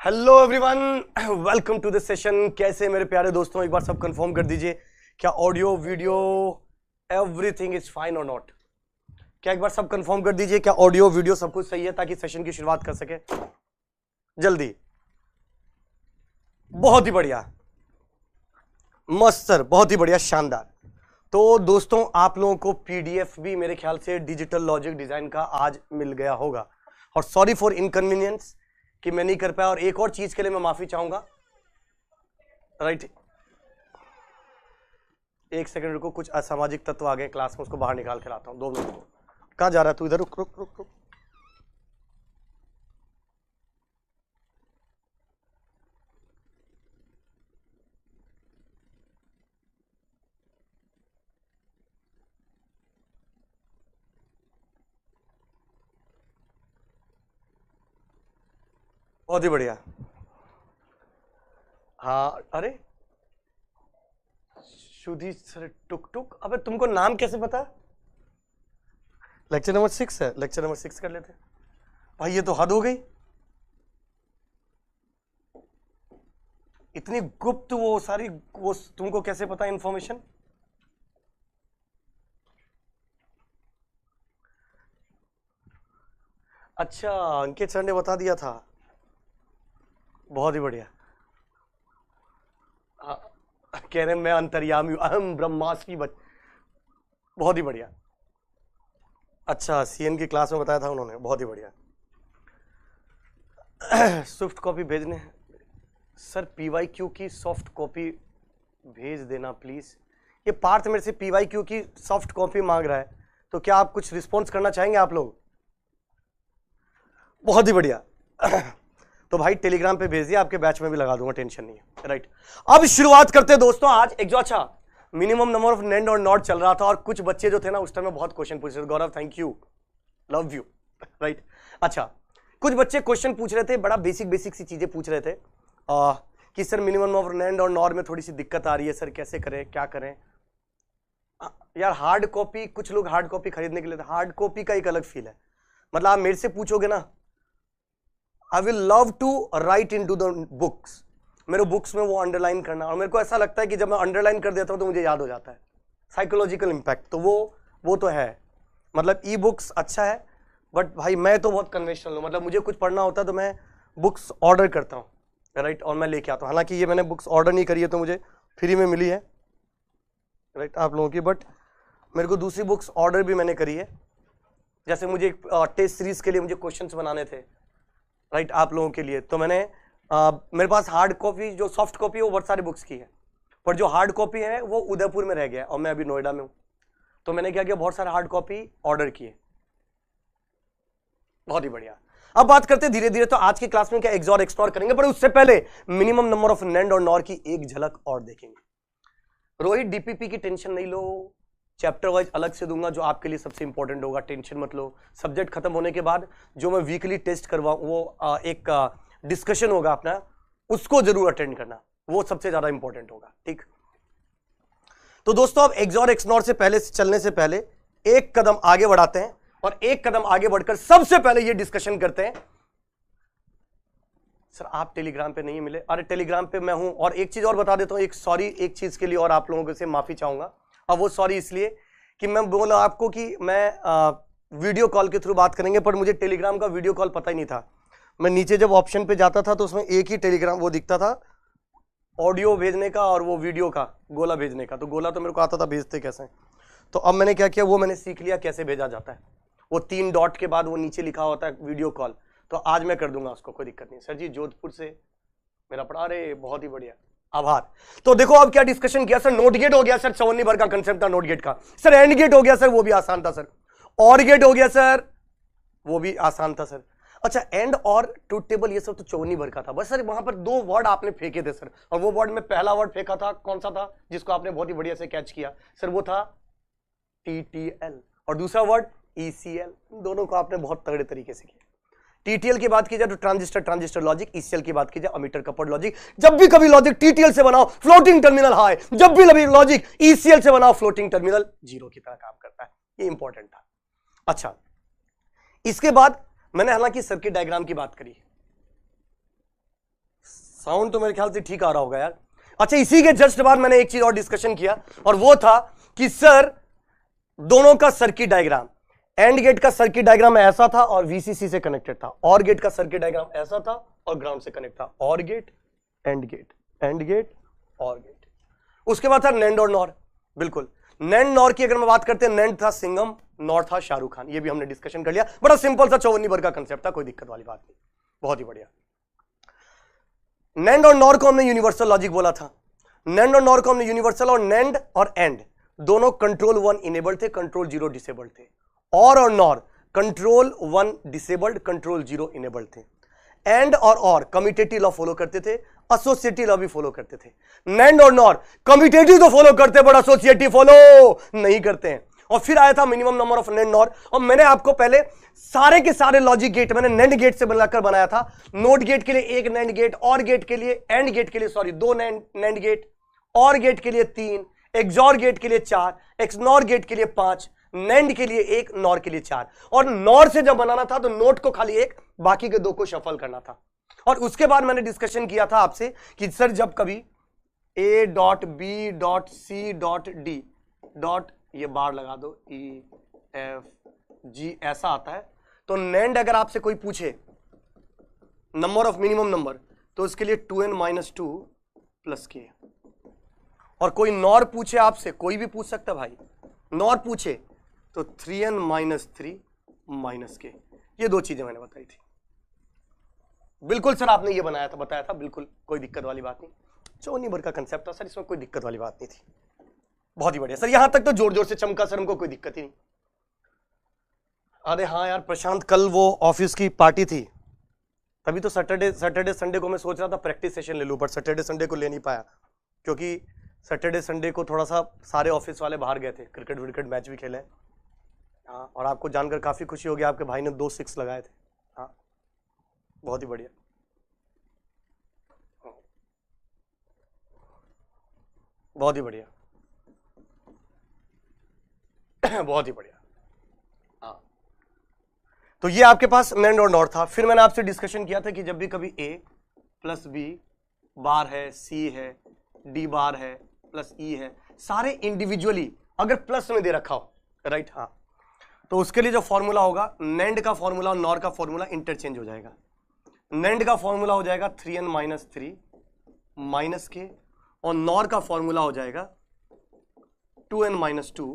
Hello everyone, welcome to this session. कैसे मेरे प्यारे दोस्तों, एक बार सब कंफर्म कर दीजिए, क्या audio video everything is fine और नॉट? क्या एक बार सब कंफर्म कर दीजिए, क्या ऑडियो वीडियो सब कुछ सही है, ताकि सेशन की शुरुआत कर सके जल्दी। बहुत ही बढ़िया, मस्त सर, बहुत ही बढ़िया, शानदार। तो दोस्तों, आप लोगों को पीडीएफ भी मेरे ख्याल से डिजिटल लॉजिक डिजाइन का आज मिल गया होगा, और सॉरी फॉर इनकन्वीनियंस कि मैं नहीं कर पाया, और एक और चीज के लिए मैं माफी चाहूंगा। राइट, एक सेकंड रुको, कुछ असामाजिक तत्व आ गए क्लास में, उसको बाहर निकाल के लाता हूं। 2 मिनट। कहां जा रहा है तू? इधर रुक रुक रुक रुक। बहुत ही बढ़िया। हाँ, अरे सुधी सर, टुक टुक, अबे तुमको नाम कैसे पता? लेक्चर नंबर 6 है, लेक्चर नंबर 6 कर लेते भाई। ये तो हद हो गई, इतनी गुप्त वो सारी, वो तुमको कैसे पता इंफॉर्मेशन? अच्छा, अंकित सर ने बता दिया था। बहुत ही बढ़िया। कह रहे मैं अंतर्यामी, अहम ब्रह्मास्मि बहुत ही बढ़िया। अच्छा, सीएन की क्लास में बताया था उन्होंने, बहुत ही बढ़िया। सॉफ्ट कॉपी भेजने सर, पीवाईक्यू की सॉफ्ट कॉपी भेज देना प्लीज। ये पार्थ मेरे से पीवाईक्यू की सॉफ्ट कॉपी मांग रहा है, तो क्या आप कुछ रिस्पॉन्स करना चाहेंगे आप लोग? बहुत ही बढ़िया। तो भाई टेलीग्राम पे भेज दिया, आपके बैच में भी लगा दूंगा, टेंशन नहीं है। राइट, अब शुरुआत करते हैं दोस्तों। आज एक जो अच्छा मिनिमम नंबर ऑफ नेंड और नॉट चल रहा था, और कुछ बच्चे जो थे ना उस टाइम में बहुत क्वेश्चन पूछ रहे थे। Gaurav, thank you, love you. Right, अच्छा, कुछ बच्चे क्वेश्चन पूछ रहे थे, बड़ा बेसिक बेसिक सी चीजें पूछ रहे थे कि सर मिनिमम ऑफ नेंड और नॉर में थोड़ी सी दिक्कत आ रही है सर, कैसे करें, क्या करें? यार हार्ड कॉपी, कुछ लोग हार्ड कॉपी खरीदने के लिए, हार्ड कॉपी का एक अलग फील है। मतलब आप मेरे से पूछोगे ना, I will love to write into the books, मेरे बुक्स में वो अंडरलाइन करना, और मेरे को ऐसा लगता है कि जब मैं अंडरलाइन कर देता हूं तो मुझे याद हो जाता है। साइकोलॉजिकल इंपैक्ट तो वो तो है। मतलब ई बुक्स अच्छा है, बट भाई मैं तो बहुत कन्वेंशनल हूं। मतलब मुझे कुछ पढ़ना होता है तो मैं बुक्स ऑर्डर करता हूँ, राइट, और मैं लेके आता हूँ। हालांकि ये मैंने बुक्स ऑर्डर नहीं करी है, तो मुझे फ्री में मिली है, राइट, आप लोगों की। बट मेरे को दूसरी बुक्स ऑर्डर भी मैंने करी है। जैसे मुझे एक टेस्ट सीरीज के लिए मुझे क्वेश्चंस बनाने थे, राइट, आप लोगों के लिए, तो मैंने मेरे पास हार्ड कॉपी, जो सॉफ्ट कॉपी है वो बहुत सारे बुक्स की है, पर जो हार्ड कॉपी है वो उदयपुर में रह गया, और मैं अभी नोएडा में हूं। तो मैंने क्या किया, बहुत सारे हार्ड कॉपी ऑर्डर किए। बहुत ही बढ़िया। अब बात करते हैं धीरे धीरे, तो आज की क्लास में क्या एक्सॉर एक्सप्लोर करेंगे, पर उससे पहले मिनिमम नंबर ऑफ नेंड और नॉर की एक झलक और देखेंगे। रोहित, डीपीपी की टेंशन नहीं लो, चैप्टर वाइज अलग से दूंगा, जो आपके लिए सबसे इंपॉर्टेंट होगा, टेंशन मत लो। सब्जेक्ट खत्म होने के बाद जो मैं वीकली टेस्ट करवाऊं, वो एक डिस्कशन होगा अपना, उसको जरूर अटेंड करना, वो सबसे ज्यादा इंपॉर्टेंट होगा। ठीक, तो दोस्तों अब एक्सॉर एक्सनॉर से पहले चलने से पहले एक कदम आगे बढ़ाते हैं, और एक कदम आगे बढ़कर सबसे पहले ये डिस्कशन करते हैं। सर आप टेलीग्राम पे नहीं मिले? अरे टेलीग्राम पे मैं हूं, और एक चीज और बता देता हूं, एक सॉरी एक चीज के लिए और आप लोगों से माफी चाहूंगा। अब वो सॉरी इसलिए कि मैं बोला आपको कि मैं वीडियो कॉल के थ्रू बात करेंगे, पर मुझे टेलीग्राम का वीडियो कॉल पता ही नहीं था। मैं नीचे जब ऑप्शन पे जाता था तो उसमें एक ही टेलीग्राम वो दिखता था, ऑडियो भेजने का और वो वीडियो का गोला भेजने का। तो गोला तो मेरे को आता था, भेजते कैसे। तो अब मैंने क्या किया, वो मैंने सीख लिया कैसे भेजा जाता है। वो 3 डॉट के बाद वो नीचे लिखा होता है वीडियो कॉल, तो आज मैं कर दूंगा उसको, कोई दिक्कत नहीं। सर जी जोधपुर से मेरा पढ़ा, अरे बहुत ही बढ़िया, आभार। तो देखो अब क्या डिस्कशन किया सर, नोट गेट हो गया सर, चवन्नी भर का कंसेप्ट था नोट गेट का। सर एंड गेट हो गया सर, वो भी आसान था सर। और गेट हो गया सर, वो भी आसान था सर। अच्छा, एंड और ट्रूथ टेबल ये सब तो चवन्नी भर का था बस सर। वहां पर 2 वर्ड आपने फेंके थे सर, और वो वर्ड में पहला वर्ड फेंका था, कौन सा था जिसको आपने बहुत ही बढ़िया से कैच किया सर? वो था टीटीएल, और दूसरा वर्ड ईसीएल। दोनों को आपने बहुत तगड़े तरीके से किया। टीटीएल की बात की जाए तो ट्रांजिस्टर लॉजिक, ईसीएल की बात की जाए अमीटर कपल्ड लॉजिक। जब भी कभी लॉजिक टीटीएल से बनाओ फ्लोटिंग टर्मिनल हाई, जब भी कभी लॉजिक ईसीएल से बनाओ फ्लोटिंग टर्मिनल जीरो की तरह काम करता है। ये इंपॉर्टेंट था। अच्छा, इसके बाद मैंने हालांकि सर्किट डायग्राम की बात करी, साउंड तो मेरे ख्याल से ठीक आ रहा होगा यार। अच्छा, इसी के जस्ट बाद मैंने एक चीज और डिस्कशन किया, और वो था कि सर दोनों का सर्किट डायग्राम, एंड गेट का सर्किट डायग्राम ऐसा था और वीसीसी से कनेक्टेड था, और गेट का सर्किट डायग्राम ऐसा था और ग्राउंड से कनेक्ट था, और gate and gate and gate और गेट। उसके बाद था नैंड और नॉर। बिल्कुल, नैंड नॉर की अगर मैं बात करते हैं, नैंड था सिंघम, नॉर था शाहरुख खान, ये भी हमने डिस्कशन कर लिया। बड़ा सिंपल सा 54 भर का कंसेप्ट था, कोई दिक्कत वाली बात नहीं, बहुत ही बढ़िया। नैंड और नॉर को हमने यूनिवर्सल लॉजिक बोला था, नैंड और नॉर को हमने यूनिवर्सल, और नैंड और एंड दोनों कंट्रोल 1 इनेबल्ड थे, कंट्रोल 0 डिसेबल्ड थे। और nor control 1 disabled, control 0 enabled थे। एंड और कम्यूटेटिव लॉ फॉलो करते थे, एसोसिएटिव लॉ भी फॉलो करते थे। नैंड और नॉर कम्यूटेटिव तो फॉलो करते बट एसोसिएटिव फॉलो नहीं करते हैं। और फिर आया था minimum number of NAND nor, और मैंने आपको पहले सारे के सारे लॉजिक गेट मैंने नैंड गेट से बनाकर बनाया था। नोट गेट के लिए एक नैंड गेट, और गेट के लिए, एंड गेट के लिए सॉरी 2 नैंड गेट, और गेट के लिए 3, एक्सॉर गेट के लिए 4, एक्सनॉर गेट के लिए 5, नैंड के लिए 1, नॉर के लिए 4। और नॉर से जब बनाना था तो नोट को खाली 1, बाकी के 2 को शफल करना था। और उसके बाद मैंने डिस्कशन किया था आपसे कि सर जब कभी A dot B dot C dot D dot, ये बार लगा दो, E F G ऐसा आता है, तो नैंड अगर आपसे कोई पूछे नंबर ऑफ मिनिमम नंबर, तो उसके लिए 2n-2 प्लस k। और कोई नॉर पूछे आपसे, कोई भी पूछ सकता है भाई, नॉर पूछे तो 3n-3 माइनस के। ये 2 चीजें मैंने बताई थी। बिल्कुल सर आपने ये बनाया था, बताया था, बिल्कुल कोई दिक्कत वाली बात नहीं। 54 भर का कंसेप्ट था सर, इसमें कोई दिक्कत वाली बात नहीं थी। बहुत ही बढ़िया सर, यहां तक तो जोर जोर से चमका सर, हमको कोई दिक्कत ही नहीं। अरे हाँ यार प्रशांत, कल वो ऑफिस की पार्टी थी, तभी तो सैटरडे संडे को मैं सोच रहा था प्रैक्टिस सेशन ले लूं, पर सैटरडे संडे को ले नहीं पाया, क्योंकि सैटरडे संडे को थोड़ा सा सारे ऑफिस वाले बाहर गए थे, क्रिकेट विकेट मैच भी खेले। हाँ, और आपको जानकर काफी खुशी होगी, आपके भाई ने 2 6 लगाए थे। हाँ, बहुत ही बढ़िया, बहुत ही बढ़िया, बहुत ही बढ़िया। हाँ, तो ये आपके पास नैंड और नॉर था। फिर मैंने आपसे डिस्कशन किया था कि जब भी कभी A प्लस B बार है, C है, D बार है, प्लस E है, सारे इंडिविजुअली अगर प्लस में दे रखा हो, राइट, हाँ, तो उसके लिए जो फॉर्मूला होगा, नैंड का फॉर्मूला और नॉर का फॉर्मूला इंटरचेंज हो जाएगा। नैंड का फॉर्मूला हो जाएगा 3n-3 माइनस के, और नॉर का फॉर्मूला हो जाएगा 2n-2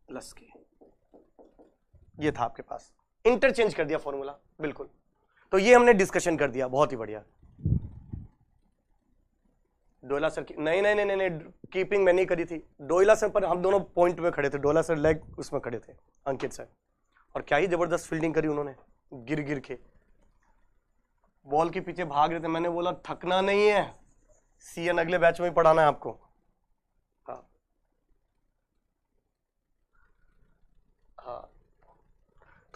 प्लस के। ये था आपके पास, इंटरचेंज कर दिया फॉर्मूला, बिल्कुल। तो ये हमने डिस्कशन कर दिया, बहुत ही बढ़िया। डोयला सर की नहीं नहीं नहीं नहीं, कीपिंग मैं नहीं करी थी, डोयला सर पर हम दोनों पॉइंट में खड़े थे, डोयला सर लेग उसमें खड़े थे, अंकित सर, और क्या ही जबरदस्त फील्डिंग करी उन्होंने, गिर गिर के बॉल के पीछे भाग रहे थे। मैंने बोला थकना नहीं है, सीएन अगले बैच में ही पढ़ाना है आपको। हाँ हाँ,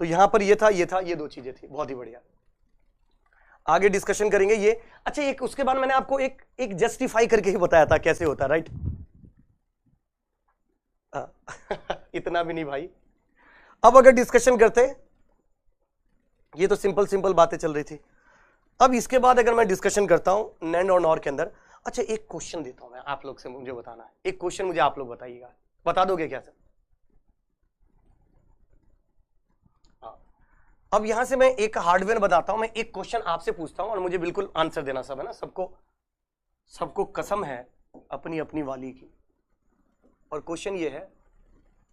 तो यहां पर ये था, ये था, ये 2 चीजें थी, बहुत ही बढ़िया। आगे डिस्कशन करेंगे ये। अच्छा, एक उसके बाद मैंने आपको एक जस्टिफाई करके ही बताया था कैसे होता है, राइट। इतना भी नहीं भाई। अब अगर डिस्कशन करते, ये तो सिंपल बातें चल रही थी। अब इसके बाद अगर मैं डिस्कशन करता हूं नैंड और नॉर के अंदर, अच्छा एक क्वेश्चन देता हूं मैं आप लोग से, मुझे बताना है एक क्वेश्चन, मुझे आप लोग बताइएगा, बता दोगे क्या सर? अब यहां से मैं एक हार्डवेयर बताता हूं, मैं एक क्वेश्चन आपसे पूछता हूं और मुझे बिल्कुल आंसर देना, सब है ना, सबको कसम है अपनी अपनी वाली की। और क्वेश्चन ये है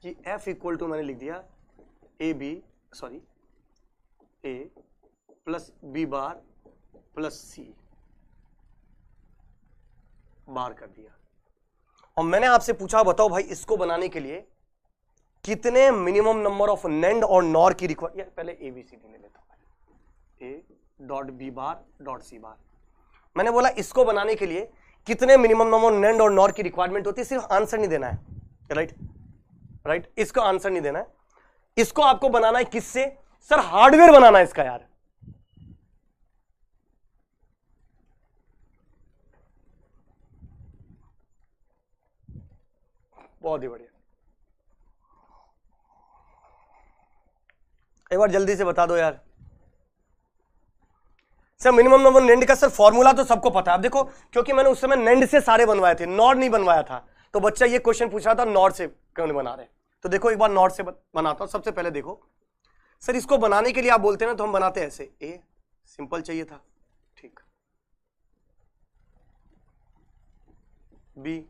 कि F इक्वल टू मैंने लिख दिया ए plus B bar plus C बार कर दिया, और मैंने आपसे पूछा बताओ भाई इसको बनाने के लिए कितने मिनिमम नंबर ऑफ नैंड और नॉर की रिक्वायरमेंट। पहले ABCD ले लेता हूं, A dot B bar dot C bar. मैंने बोला इसको बनाने के लिए कितने मिनिमम नंबर नैंड और नॉर की रिक्वायरमेंट होती है, सिर्फ आंसर नहीं देना है, राइट, इसको आंसर नहीं देना है, इसको आपको बनाना है किससे सर? हार्डवेयर बनाना है इसका यार। बहुत ही बढ़िया, एक बार जल्दी से बता दो यार। सर मिनिमम नंबर नेंड का सर फॉर्मूला तो सबको पता है। अब देखो क्योंकि मैंने उस समय नेंड से सारे बनवाए थे, नॉर्ड नहीं बनवाया था, तो बच्चा ये क्वेश्चन पूछ रहा था नॉर्ड से क्यों नहीं बना रहे। तो देखो एक बार नॉर्ड से बनाता हूं। सबसे पहले देखो सर, इसको बनाने के लिए आप बोलते हैं ना, तो हम बनाते हैं ऐसे, ए सिंपल चाहिए था, ठीक, बी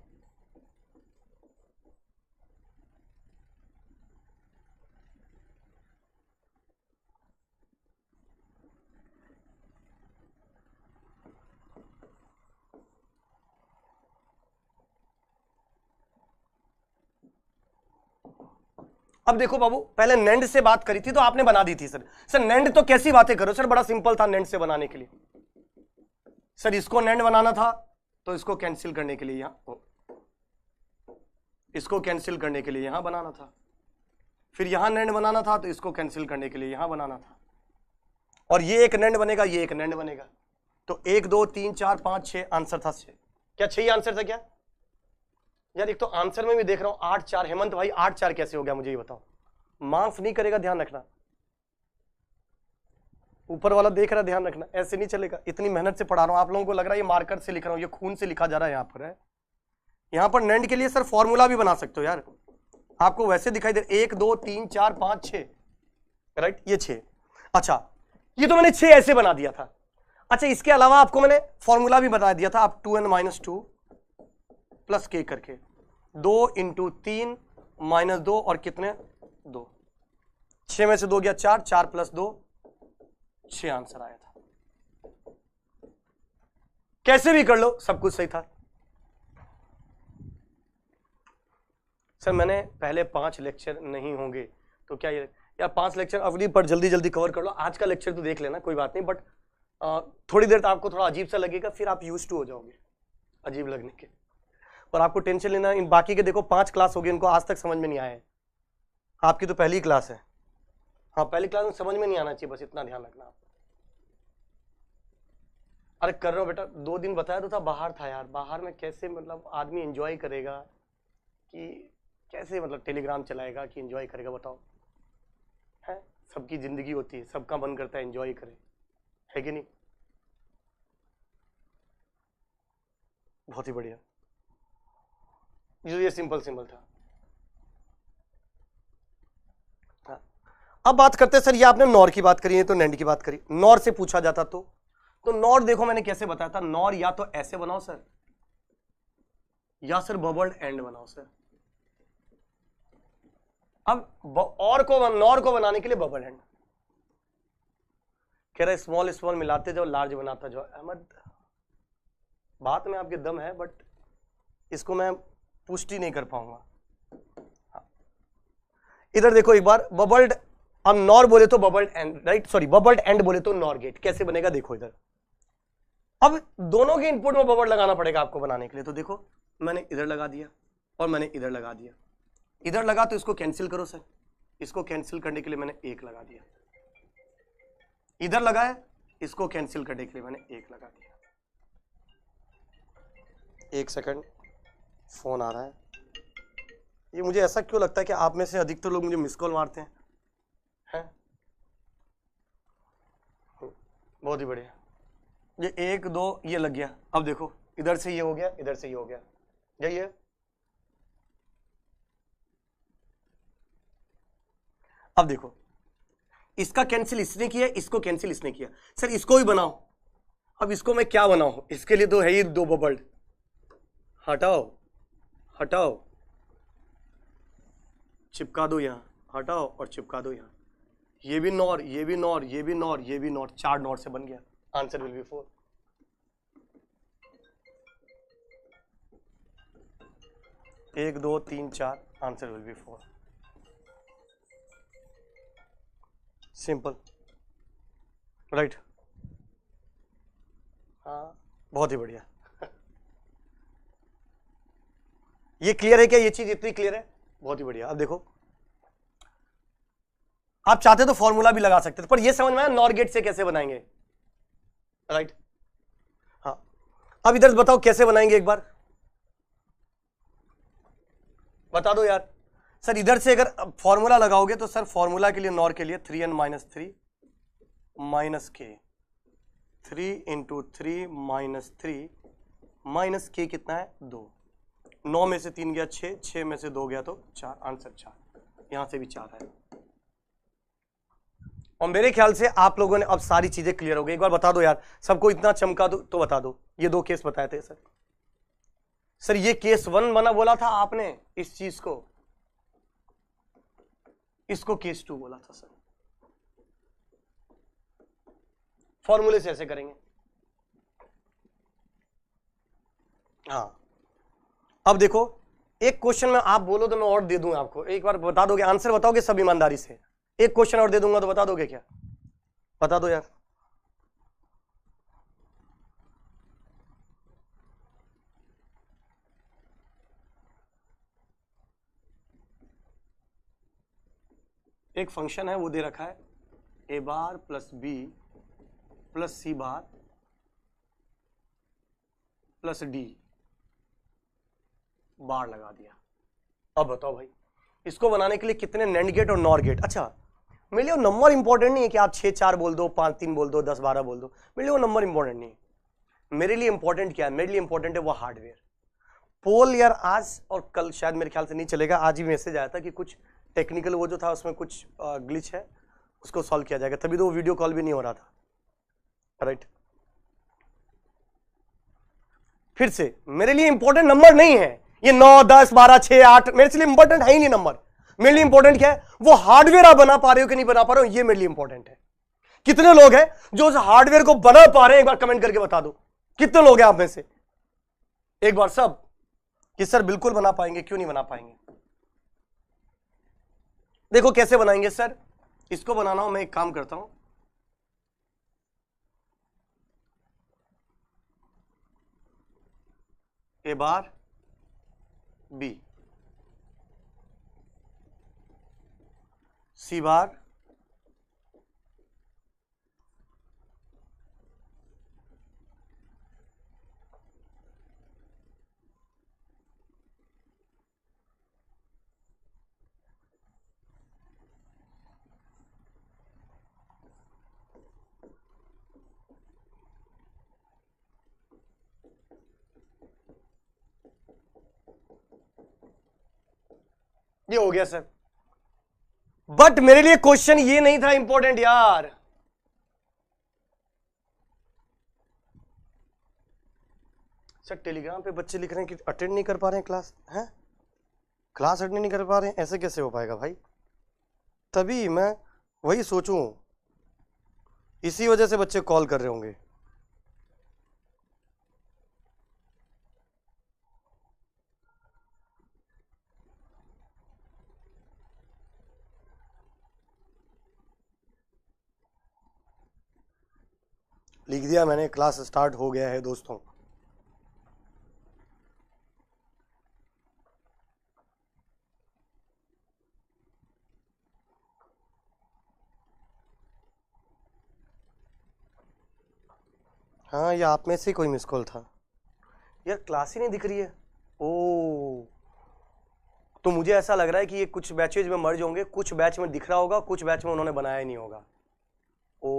अब देखो बाबू, पहले नेंड से बात करी थी तो आपने बना दी थी। सर नेंड तो कैसी बातें करो सर, बड़ा सिंपल था नेंड से बनाने के लिए। सर इसको नेंड बनाना था तो इसको कैंसिल करने के लिए यहां, इसको कैंसिल करने के लिए यहां बनाना था, फिर यहां नेंड बनाना था तो इसको कैंसिल करने के लिए यहां बनाना था, और ये एक नेंड बनेगा, ये एक नेंड बनेगा। तो 1 2 3 4 5 6 आंसर था 6। क्या 6 आंसर था क्या यार? एक तो आंसर में भी देख रहा हूं 8 4। हेमंत भाई 8 4 कैसे हो गया मुझे ये बताओ। माफ नहीं करेगा, ध्यान रखना, ऊपर वाला देख रहा है, ध्यान रखना, ऐसे नहीं चलेगा। इतनी मेहनत से पढ़ा रहा हूं, आप लोगों को लग रहा है ये मार्कर से लिख रहा हूं, ये खून से लिखा जा रहा है यहां पर है। यहां पर नेंड के लिए सर फॉर्मूला भी बना सकते हो यार, आपको वैसे दिखाई दे 1 2 3 4 5 6, राइट, ये 6। अच्छा ये तो मैंने 6 ऐसे बना दिया था। अच्छा इसके अलावा आपको मैंने फॉर्मूला भी बता दिया था, आप 2n-2 प्लस k करके 2 × 3 - 2 और कितने 2, 6 में से 2 गया 4, 4 + 2 6 आंसर आया था। कैसे भी कर लो सब कुछ सही था। सर मैंने पहले 5 लेक्चर नहीं होंगे तो क्या ये या 5 लेक्चर अवधि पर जल्दी जल्दी कवर कर लो। आज का लेक्चर तो देख लेना, कोई बात नहीं, बट थोड़ी देर तो आपको थोड़ा अजीब सा लगेगा, फिर आप यूज टू हो जाओगे अजीब लगने के। और आपको टेंशन लेना, इन बाकी के देखो 5 क्लास हो गई, इनको आज तक समझ में नहीं आया है। आपकी तो पहली क्लास है, हाँ पहली क्लास में समझ में नहीं आना चाहिए, बस इतना ध्यान रखना आप। अरे कर रहा हूँ बेटा, 2 दिन बताया तो था, बाहर था यार, बाहर में कैसे मतलब आदमी एंजॉय करेगा कि कैसे मतलब टेलीग्राम चलाएगा कि एंजॉय करेगा बताओ। है सबकी जिंदगी होती है, सबका मन करता है एंजॉय करे, है कि नहीं? बहुत ही बढ़िया, ये सिंपल था। हाँ। अब बात करते हैं सर, ये आपने नॉर की बात करी है तो नेंड की बात करी, नॉर से पूछा जाता तो नॉर देखो मैंने कैसे बताया था, नॉर या तो ऐसे बनाओ सर, या सर बबल्ड एंड बनाओ सर। अब और को नॉर को बनाने के लिए बबल एंड कह रहे, स्मॉल स्मॉल मिलाते जाओ लार्ज बनाता जाओ। अहमद बात में आपके दम है, बट इसको मैं पुष्टि नहीं कर पाऊंगा। इधर देखो एक बार, बबल्ड, हम नॉर बोले तो bubbled and, right, sorry bubbled and बोले तो नॉर गेट। कैसे बनेगा देखो इधर, अब दोनों के इनपुट में बबल्ड लगाना पड़ेगा आपको बनाने के लिए। तो देखो मैंने इधर लगा दिया और मैंने इधर लगा दिया, इधर लगा तो इसको कैंसिल करो सर, इसको कैंसिल करने के लिए मैंने 1 लगा दिया, इधर लगाया, इसको कैंसिल करने के लिए मैंने 1 लगा दिया। 1 सेकंड, फोन आ रहा है। ये मुझे ऐसा क्यों लगता है कि आप में से अधिकतर लोग मुझे मिस कॉल मारते हैं, हैं? बहुत ही बढ़िया, ये 1 2 ये लग गया। अब देखो इधर से ये हो गया, इधर से ये हो गया, यही है। अब देखो इसका कैंसिल इसने किया, इसको कैंसिल इसने किया। सर इसको भी बनाओ, अब इसको मैं क्या बनाऊं? इसके लिए तो है ही 2 बबल्ड, हटाओ हटाओ, चिपका दो यहां, हटाओ और चिपका दो यहां। ये भी नॉर, ये भी नॉर, ये भी नॉर, ये भी नॉर, 4 नॉर से बन गया। Answer will B 4। एक 2 3 4, answer will B 4। Simple, right? हाँ बहुत ही बढ़िया। ये क्लियर है क्या? ये चीज इतनी क्लियर है, बहुत ही बढ़िया। अब देखो आप चाहते तो फॉर्मूला भी लगा सकते थे, पर ये समझ में आया नॉर गेट से कैसे बनाएंगे, राइट? हाँ अब इधर बताओ कैसे बनाएंगे, एक बार बता दो यार। सर इधर से अगर फॉर्मूला लगाओगे तो सर फॉर्मूला के लिए नॉर के लिए 3n - 3 - k, 3 into 3 minus 3 minus के कितना है 2, 9 में से 3 गया 6, 6 में से 2 गया तो 4, आंसर 4, यहां से भी 4 है। और मेरे ख्याल से आप लोगों ने अब सारी चीजें क्लियर हो गई। एक बार बता दो यार, सबको इतना चमका दो तो बता दो, ये 2 केस बताए थे सर ये केस 1 बना बोला था आपने इस चीज को, इसको केस 2 बोला था सर। फॉर्मूले से ऐसे करेंगे। हाँ अब देखो, एक क्वेश्चन में आप बोलो तो मैं और दे दूंगा आपको, एक बार बता दोगे, आंसर बताओगे सब ईमानदारी से, एक क्वेश्चन और दे दूंगा तो बता दोगे क्या? बता दो यार। एक फंक्शन है वो दे रखा है a bar plus b plus C bar plus D bar लगा दिया। अब बताओ भाई, इसको बनाने के लिए कितने नैंड गेट और नॉर गेट? अच्छा मेरे लिए वो नंबर इंपॉर्टेंट नहीं है कि आप 6 4 बोल दो, 5 3 बोल दो, 10 12 बोल दो, मेरे लिए वो नंबर इंपॉर्टेंट नहीं है। मेरे लिए इंपॉर्टेंट क्या है? मेरे लिए इंपॉर्टेंट है वो हार्डवेयर। पोल यार आज और कल शायद मेरे ख्याल से नहीं चलेगा, आज ही मैसेज आया था कि कुछ टेक्निकल वो जो था उसमें कुछ ग्लिच है, उसको सॉल्व किया जाएगा, तभी तो वो वीडियो कॉल भी नहीं हो रहा था, राइट। फिर से मेरे लिए इंपॉर्टेंट नंबर नहीं है ये 9 10 12 6 8, मेरे लिए इंपॉर्टेंट है ही नहीं नंबर। मेरे लिए इंपॉर्टेंट क्या है? वो हार्डवेयर आप बना पा रहे हो कि नहीं बना पा रहे हो, ये मेरे लिए इंपॉर्टेंट है। कितने लोग हैं जो उस हार्डवेयर को बना पा रहे हैं? एक बार कमेंट करके बता दो कितने लोग हैं आप में से, एक बार सब, कि सर बिल्कुल बना पाएंगे, क्यों नहीं बना पाएंगे? देखो कैसे बनाएंगे सर, इसको बनाना हो मैं एक काम करता हूं, ए बार बी सी बार ये हो गया सर। बट मेरे लिए क्वेश्चन ये नहीं था इंपॉर्टेंट यार, सर टेलीग्राम पे बच्चे लिख रहे हैं कि अटेंड नहीं कर पा रहे हैं क्लास, हैं क्लास अटेंड नहीं कर पा रहे हैं, ऐसे कैसे हो पाएगा भाई? तभी मैं वही सोचूं, इसी वजह से बच्चे कॉल कर रहे होंगे। लिख दिया मैंने, क्लास स्टार्ट हो गया है दोस्तों। हाँ ये आप में से कोई मिस कॉल था यार, क्लास ही नहीं दिख रही है। ओ तो मुझे ऐसा लग रहा है कि ये कुछ बैचेज में मर्ज होंगे, कुछ बैच में दिख रहा होगा, कुछ बैच में उन्होंने बनाया ही नहीं होगा। ओ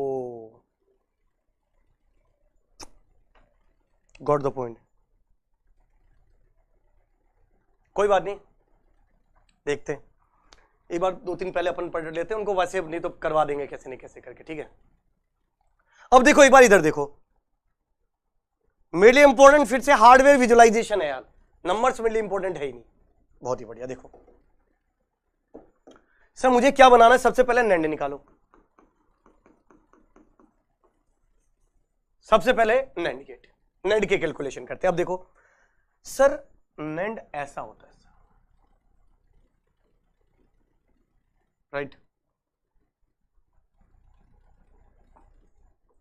गॉट द पॉइंट, कोई बात नहीं, देखते हैं एक बार 2-3 पहले अपन पढ़ लेते हैं उनको, वैसे नहीं तो करवा देंगे कैसे नहीं कैसे करके, ठीक है। अब देखो एक बार इधर देखो, मेरे लिए इंपॉर्टेंट फिर से हार्डवेयर विजुअलाइजेशन है यार, नंबर्स मेरे लिए इंपॉर्टेंट है ही नहीं। बहुत ही बढ़िया, देखो सर मुझे क्या बनाना है, सबसे पहले नैंड निकालो, सबसे पहले नैंड गेट, नैंड के कैलकुलेशन करते हैं। अब देखो सर नैंड ऐसा होता है राइट,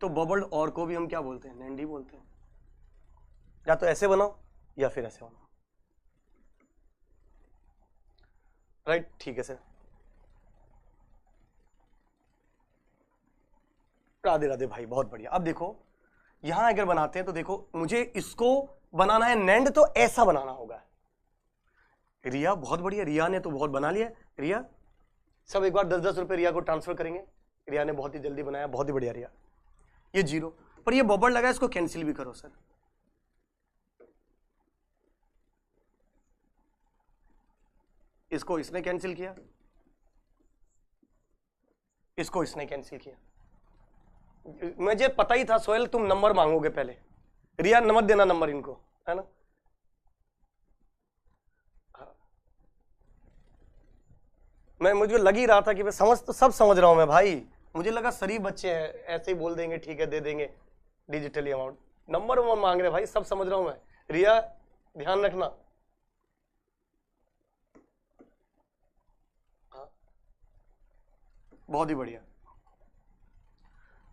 तो बबल्ड और को भी हम क्या बोलते हैं? नैंड ही बोलते हैं। या तो ऐसे बनाओ या फिर ऐसे बनाओ, राइट, ठीक है सर। राधे राधे भाई, बहुत बढ़िया। अब देखो यहां अगर बनाते हैं तो देखो मुझे इसको बनाना है नैंड, तो ऐसा बनाना होगा। रिया बहुत बढ़िया, रिया ने तो बहुत बना लिया। रिया सब एक बार 10-10 रुपए रिया को ट्रांसफर करेंगे, रिया ने बहुत ही जल्दी बनाया, बहुत ही बढ़िया रिया। ये 0, पर ये बबल लगा, इसको कैंसिल भी करो सर। इसको इसने कैंसिल किया, इसको इसने कैंसिल किया। मुझे पता ही था सोहेल तुम नंबर मांगोगे पहले। रिया नंबर देना, नंबर इनको, है ना। मुझे लग ही रहा था कि मैं तो सब समझ रहा हूं मैं भाई। मुझे लगा शरीफ बच्चे हैं, ऐसे ही बोल देंगे ठीक है दे देंगे डिजिटली अमाउंट। नंबर वो मांग रहे भाई, सब समझ रहा हूं मैं। रिया ध्यान रखना। हाँ, बहुत ही बढ़िया।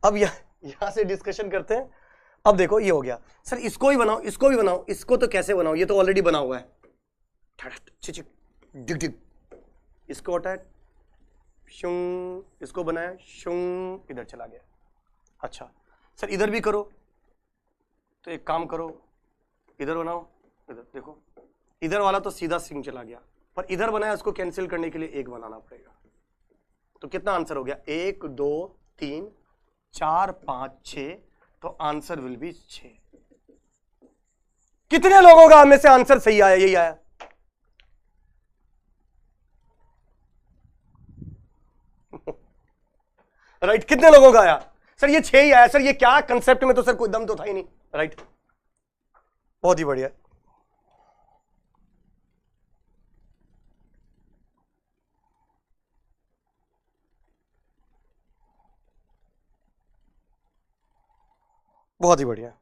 अब यहां से डिस्कशन करते हैं। अब देखो ये हो गया सर, इसको भी बनाओ, इसको भी बनाओ। इसको तो कैसे बनाओ, ये तो ऑलरेडी बना हुआ है। डिग डिग, इसको हटाए, शुंग, इसको बनाया, शुंग, इधर चला गया। अच्छा सर इधर भी करो, तो एक काम करो, इधर बनाओ, इधर देखो, इधर वाला तो सीधा सिंग चला गया, पर इधर बनाया, इसको कैंसिल करने के लिए एक बनाना पड़ेगा। तो कितना आंसर हो गया, 1 2 3 4 5 6, तो आंसर विल बी 6। कितने लोगों का में से आंसर सही आया, यही आया। राइट कितने लोगों का आया सर, ये 6 ही आया सर। ये क्या कंसेप्ट में तो सर कोई दम तो था ही नहीं। राइट बहुत ही बढ़िया। बहुत ही बढ़िया।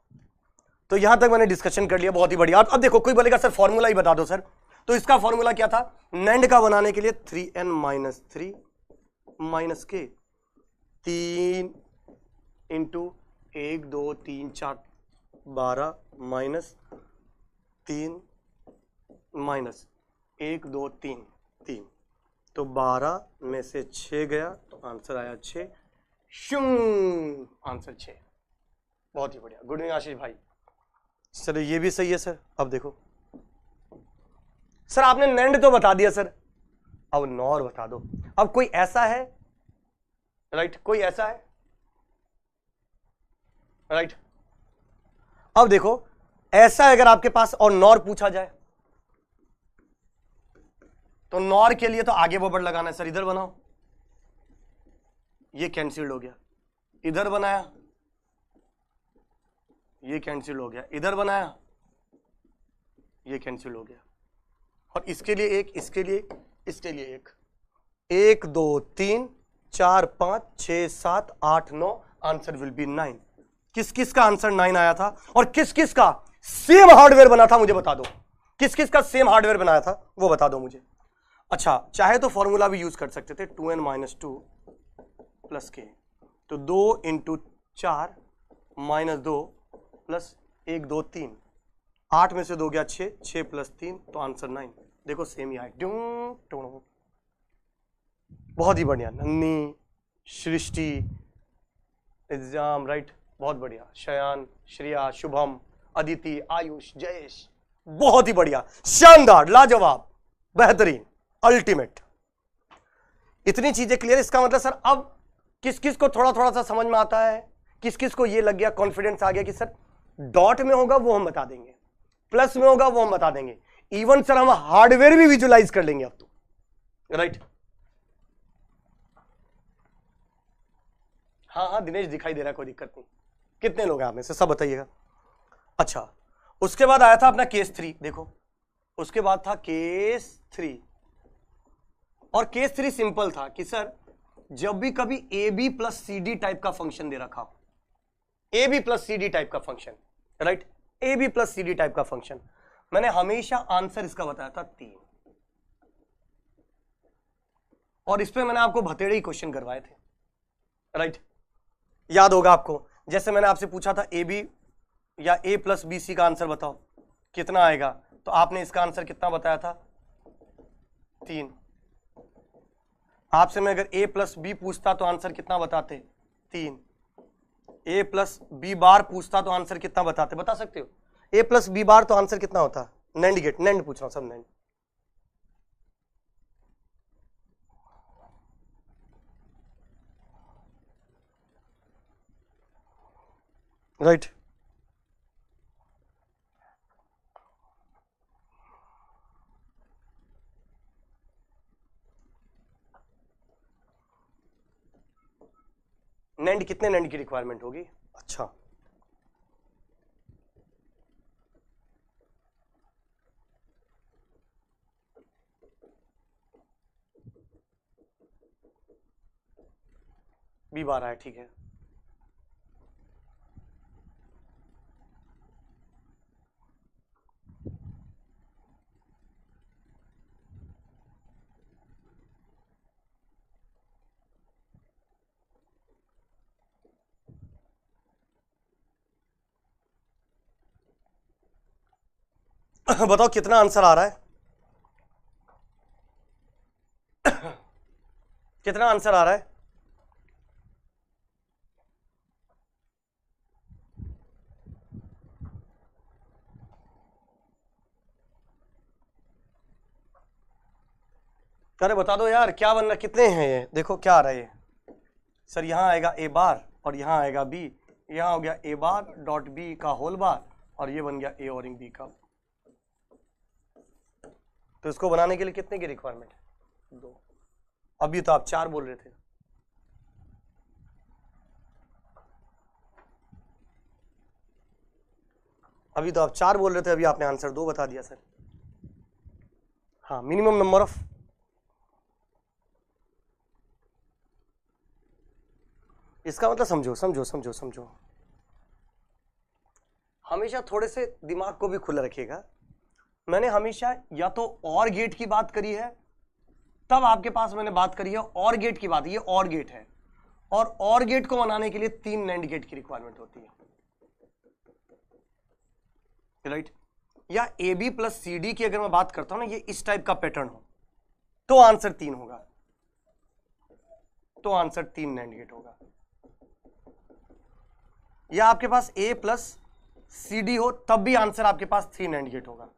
तो यहां तक मैंने डिस्कशन कर लिया, बहुत ही बढ़िया। अब देखो कोई बोलेगा सर फॉर्मूला ही बता दो सर, तो इसका फॉर्मूला क्या था, नैंड का बनाने के लिए 3n माइनस 3 माइनस के 3 इंटू 1 2 3 4 12 माइनस 3 माइनस 1 2 3 3, तो 12 में से 6 गया, तो आंसर आया 6। शूं, आंसर 6। बहुत ही बढ़िया, गुड इवनिंग आशीष भाई। चलो ये भी सही है सर। अब देखो सर आपने नैंड तो बता दिया सर, अब नॉर बता दो। अब कोई ऐसा है, राइट, कोई ऐसा है, राइट। अब देखो ऐसा है अगर आपके पास और नॉर पूछा जाए, तो नॉर के लिए तो आगे बबड़ लगाना है सर। इधर बनाओ, ये कैंसिल्ड हो गया। इधर बनाया, ये कैंसिल हो गया। इधर बनाया, ये कैंसिल हो गया। और इसके लिए एक, इसके लिए, इसके लिए एक, 1 2 3 4 5 6 7 8 9, आंसर विल बी 9। किस किस का आंसर 9 आया था, और किस किस का सेम हार्डवेयर बना था, मुझे बता दो। किस किस का सेम हार्डवेयर बनाया था वो बता दो मुझे। अच्छा चाहे तो फॉर्मूला भी यूज कर सकते थे, 2n माइनस 2 प्लस के, तो 2 इंटू 4 माइनस 2 प्लस 1 2 3, 8 में से 2 गया 6, 6 प्लस 3, तो आंसर 9। देखो सेम ही आया। बहुत ही बढ़िया। नन्नी, सृष्टि, एग्जाम, राइट, बहुत बढ़िया। शयान, श्रेया, शुभम, अदिति, आयुष, जयेश, बहुत ही बढ़िया, शानदार, लाजवाब, बेहतरीन, अल्टीमेट। इतनी चीजें क्लियर। इसका मतलब सर अब किस किस को थोड़ा थोड़ा सा समझ में आता है, किस किस को ये लग गया, कॉन्फिडेंस आ गया कि सर डॉट में होगा वो हम बता देंगे, प्लस में होगा वो हम बता देंगे, इवन सर हम हार्डवेयर भी विजुलाइज कर लेंगे अब तो, राइट। हाँ हाँ दिनेश दिखाई दे रहा है, कोई दिक्कत नहीं। कितने लोग हैं आप में से, सब बताइएगा। अच्छा उसके बाद आया था अपना केस 3, देखो उसके बाद था केस 3, और केस 3 सिंपल था कि सर जब भी कभी A B plus C D type का फंक्शन दे रखा हो, A B plus C D type का function, right, A B plus C D type का फंक्शन, मैंने हमेशा आंसर इसका बताया था 3, और इस पे मैंने आपको भतेड़े ही क्वेश्चन करवाए थे, राइट, याद होगा आपको। जैसे मैंने आपसे पूछा था ए बी या ए प्लस बी सी का आंसर बताओ कितना आएगा, तो आपने इसका आंसर कितना बताया था, 3। आपसे मैं अगर ए प्लस बी पूछता तो आंसर कितना बताते, 3। ए प्लस बी बार पूछता तो आंसर कितना बताते, बता सकते हो, ए प्लस बी बार तो आंसर कितना होता, नैंड गेट, नैंड पूछ रहा हूं सब, नैंड। राइट। नैंड कितने नैंड की रिक्वायरमेंट होगी? अच्छा, बी 12 है, ठीक है। बताओ कितना आंसर आ रहा है? कितना आंसर आ रहा है? अरे बता दो यार, क्या बनना, कितने हैं ये? देखो क्या आ रहा है ये सर, यहां आएगा ए बार और यहां आएगा बी, यहां हो गया ए बार डॉट बी का होल बार और ये बन गया ए और बी का। तो इसको बनाने के लिए कितने की रिक्वायरमेंट है? 2। अभी तो आप 4 बोल रहे थे। अभी तो आप 4 बोल रहे थे, अभी आपने आंसर 2 बता दिया सर। हाँ, मिनिमम नंबर ऑफ, इसका मतलब समझो समझो समझो समझो, हमेशा थोड़े से दिमाग को भी खुला रखिएगा। मैंने हमेशा या तो और गेट की बात करी है, तब आपके पास मैंने बात करी है और गेट की बात, ये और गेट है, और गेट को बनाने के लिए 3 नैंड गेट की रिक्वायरमेंट होती है, राइट। या A B plus C D की अगर मैं बात करता हूं ना, ये इस टाइप का पैटर्न हो, तो आंसर 3 होगा, तो आंसर 3 नैंड गेट होगा। या आपके पास ए प्लस सी डी हो, तब भी आंसर आपके पास 3 नैंड गेट होगा।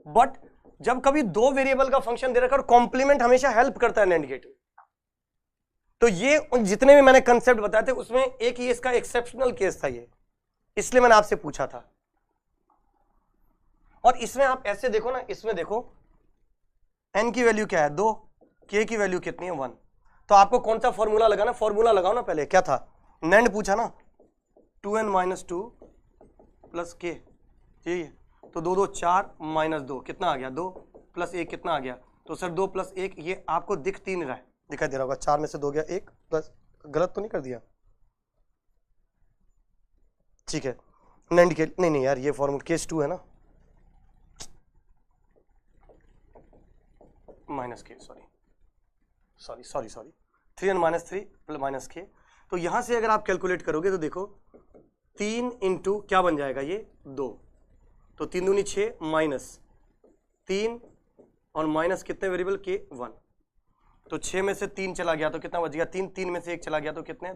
बट जब कभी 2 वेरिएबल का फंक्शन दे रखा और कॉम्प्लीमेंट हमेशा हेल्प करता है नैंड गेट में, तो ये जितने भी मैंने कंसेप्ट बताए थे उसमें एक ये इसका एक्सेप्शनल केस था, ये इसलिए मैंने आपसे पूछा था। और इसमें आप ऐसे देखो ना, इसमें देखो n की वैल्यू क्या है 2, k की वैल्यू कितनी है 1, तो आपको कौन सा फॉर्मूला लगाना, फॉर्मूला लगाओ ना पहले, क्या था, नैंड पूछा ना, 2n - 2 प्लस k, यही है, तो 2 2 4 माइनस 2 कितना आ गया 2 प्लस 1 कितना आ गया, तो सर 2 प्लस 1, ये आपको दिख 3 रहा है, दिखाई दे रहा होगा, 4 में से 2 गया 1 प्लस, गलत तो नहीं कर दिया? ठीक है, नैंड के नहीं यार, ये फॉर्मूला केस 2 है ना, माइनस के, सॉरी 3n - 3 प्लस माइनस के। तो यहां से अगर आप कैलकुलेट करोगे तो देखो 3 इंटू क्या बन जाएगा ये 2, तो 3 दूनी 6 माइनस 3 और माइनस कितने वेरिएबल के 1, तो 6 में से 3 चला गया तो कितना बच गया 3, 3 में से 1 चला गया तो कितने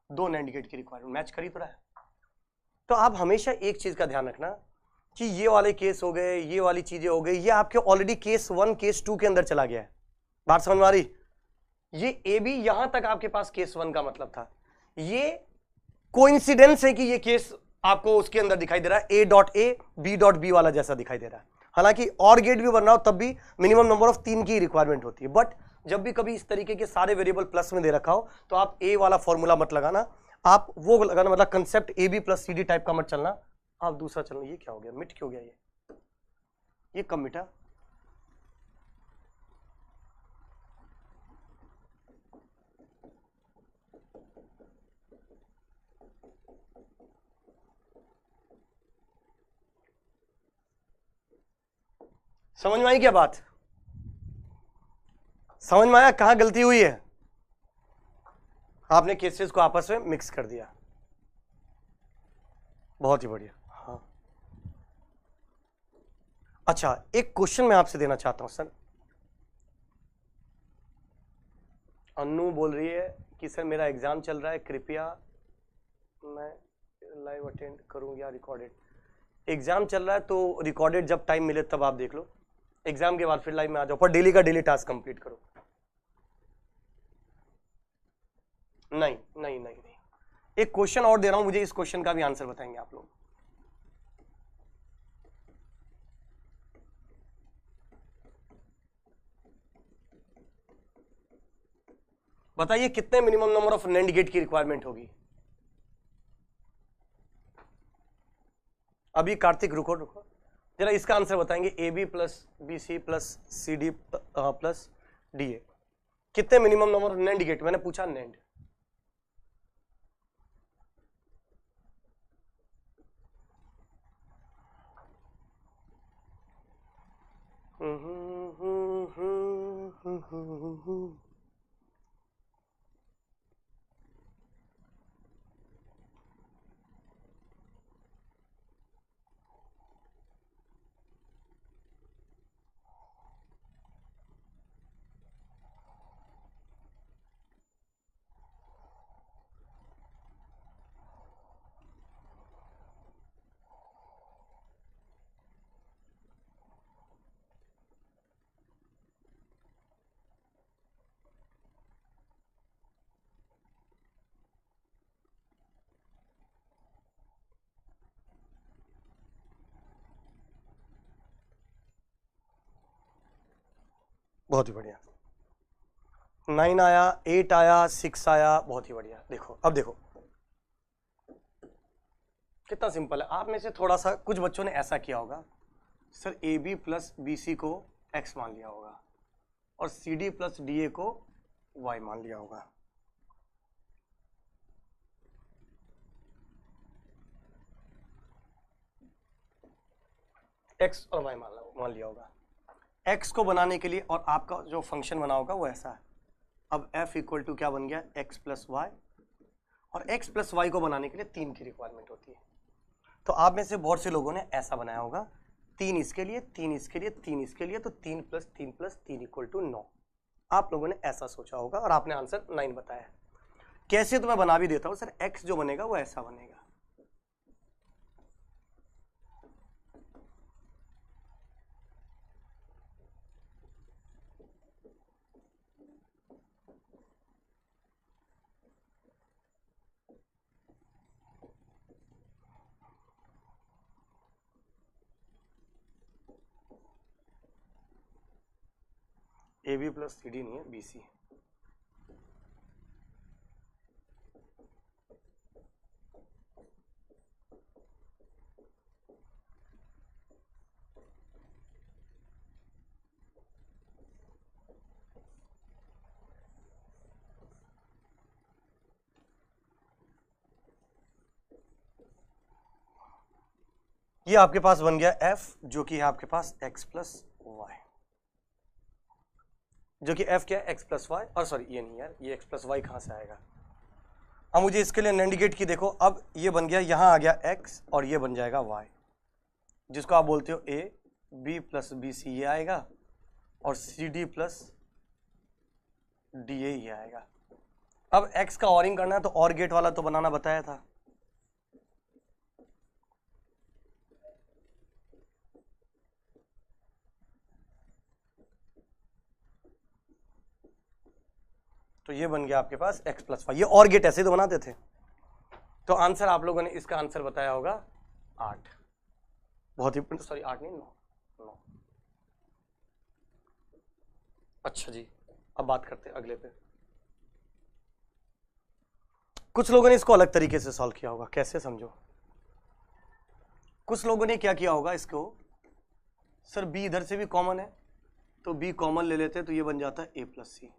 2 नैंड गेट की रिक्वायरमेंट मैच कर ही तो रहा है। तो आप हमेशा एक चीज का ध्यान रखना कि ये वाले केस हो गए, ये वाली चीजें हो गई, ये आपके ऑलरेडी केस 1 केस 2 के अंदर चला गया है, बात समझ में आ रही? ये ए बी यहां तक आपके पास केस 1 का मतलब था, ये कोइंसिडेंस है कि ये केस आपको उसके अंदर दिखाई दे रहा है, A dot A B dot B वाला जैसा दिखाई दे रहा है। हालांकि और गेट भी बन रहा हो तब भी मिनिमम नंबर ऑफ 3 की रिक्वायरमेंट होती है, बट जब भी कभी इस तरीके के सारे वेरिएबल प्लस में दे रखा हो तो आप ए वाला फॉर्मूला मत लगाना, आप वो लगाना, मतलब concept A B plus C D type का मत चलना, आप दूसरा चलना। ये क्या हो गया, मिट क्यों गया ये कब मिटा? समझ में आई क्या बात? समझ में आया कहां गलती हुई है? आपने केसेस को आपस में मिक्स कर दिया, बहुत ही बढ़िया। हाँ, अच्छा एक क्वेश्चन मैं आपसे देना चाहता हूं सर। अन्नू बोल रही है कि सर मेरा एग्जाम चल रहा है, कृपया मैं लाइव अटेंड करूं या रिकॉर्डेड? एग्जाम चल रहा है तो रिकॉर्डेड जब टाइम मिले तब आप देख लो, एग्जाम के बाद फिर लाइव में आ जाओ, पर डेली का डेली टास्क कंप्लीट करो। नहीं नहीं नहीं नहीं, एक क्वेश्चन और दे रहा हूं, मुझे इस क्वेश्चन का भी आंसर बताएंगे आप लोग। बताइए कितने minimum number of NAND gate की रिक्वायरमेंट होगी? अभी कार्तिक रुको रुको जरा, इसका आंसर बताएंगे। A B plus B C plus C D plus D A, कितने minimum number of NAND gate? मैंने पूछा नैंड। बहुत ही बढ़िया। 9 आया, 8 आया, 6 आया, बहुत ही बढ़िया। देखो अब देखो कितना सिंपल है। आप में से थोड़ा सा कुछ बच्चों ने ऐसा किया होगा, sir A B plus B C को x मान लिया होगा और C D plus D A को y मान लिया होगा। x और y मान लिया होगा। x को बनाने के लिए और आपका जो फंक्शन बना होगा वो ऐसा है। अब f इक्वल टू क्या बन गया? x प्लस वाई, और x प्लस वाई को बनाने के लिए 3 की रिक्वायरमेंट होती है। तो आप में से बहुत से लोगों ने ऐसा बनाया होगा, 3 इसके लिए, 3 इसके लिए, 3 इसके लिए, तो 3 प्लस 3 इक्वल टू 9। आप लोगों ने ऐसा सोचा होगा और आपने आंसर 9 बताया। कैसे? तो मैं बना भी देता हूं सर। x जो बनेगा वो ऐसा बनेगा, A B plus C D नहीं है, बी सी। ये आपके पास बन गया f, जो कि है आपके पास x प्लस वाई, जो कि f क्या है? x plus Y. और सॉरी ये नहीं यार, ये x प्लस वाई कहां से आएगा? अब मुझे इसके लिए नैंड गेट की देखो, अब ये बन गया, यहां आ गया x और ये बन जाएगा y, जिसको आप बोलते हो a b plus B C, ये आएगा, और C D plus D A ये आएगा। अब x का ऑरिंग करना है तो और गेट वाला तो बनाना बताया था। तो ये बन गया आपके पास x प्लस वाई। ये और गेट ऐसे तो बनाते थे। तो आंसर आप लोगों ने इसका आंसर बताया होगा 8। बहुत ही, सॉरी 8 नहीं, 9। अच्छा जी, अब बात करते हैं अगले पे। कुछ लोगों ने इसको अलग तरीके से सॉल्व किया होगा। कैसे? समझो। कुछ लोगों ने क्या किया होगा इसको, सर b इधर से भी कॉमन है तो b कॉमन ले लेते, तो ये बन जाता है a प्लस सी,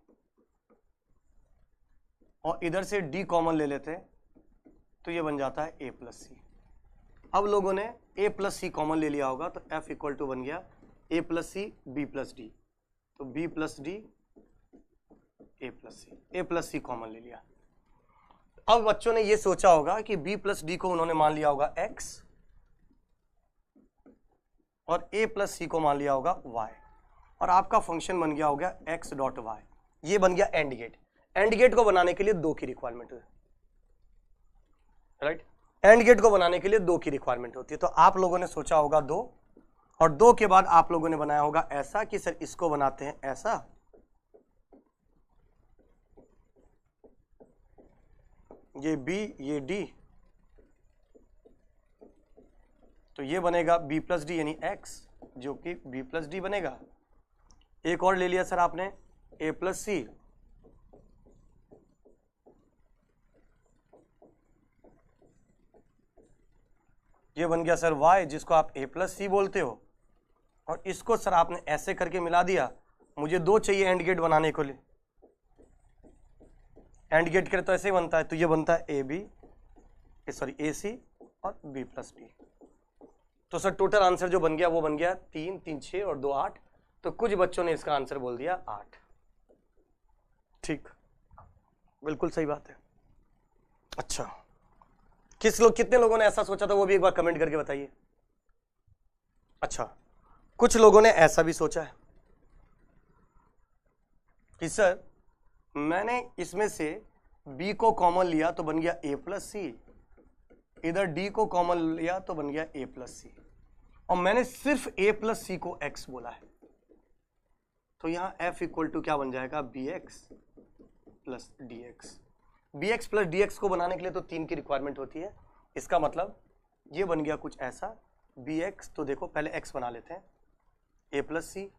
और इधर से d कॉमन ले लेते तो ये बन जाता है a प्लस सी। अब लोगों ने a प्लस सी कॉमन ले लिया होगा, तो f इक्वल टू बन गया a plus C b plus D, तो b plus D a plus C, a plus C common ले लिया। अब बच्चों ने ये सोचा होगा कि b प्लस डी को उन्होंने मान लिया होगा x और a प्लस सी को मान लिया होगा y, और आपका फंक्शन बन गया हो गया x डॉट वाई। ये बन गया एंड गेट। एंड गेट को बनाने के लिए 2 की रिक्वायरमेंट है, राइट? एंड गेट को बनाने के लिए 2 की रिक्वायरमेंट होती है। तो आप लोगों ने सोचा होगा 2, और 2 के बाद आप लोगों ने बनाया होगा ऐसा कि सर इसको बनाते हैं ऐसा, ये B, ये D, तो ये बनेगा B प्लस डी यानी X, जो कि B प्लस डी बनेगा। एक और ले लिया सर आपने A प्लस सी, ये बन गया सर Y, जिसको आप A प्लस सी बोलते हो, और इसको सर आपने ऐसे करके मिला दिया। मुझे दो चाहिए एंड गेट बनाने को लिए, एंड गेट करे तो ऐसे ही बनता है, तो ये बनता है ए बी, सॉरी ए सी और B प्लस डी। तो सर टोटल आंसर जो बन गया वो बन गया 3, 3, 6 और 2, 8। तो कुछ बच्चों ने इसका आंसर बोल दिया 8। ठीक, बिल्कुल सही बात है। अच्छा, कितने लोगों ने ऐसा सोचा था वो भी एक बार कमेंट करके बताइए। अच्छा, कुछ लोगों ने ऐसा भी सोचा है कि सर मैंने इसमें से B को कॉमन लिया तो बन गया A प्लस सी, इधर D को कॉमन लिया तो बन गया A प्लस सी, और मैंने सिर्फ A प्लस सी को X बोला है, तो यहां F इक्वल टू क्या बन जाएगा, BX plus DX। BX plus DX को बनाने के लिए तो 3 की रिक्वायरमेंट होती है। इसका मतलब ये बन गया कुछ ऐसा, BX, तो देखो पहले X बना लेते हैं, A प्लस सी,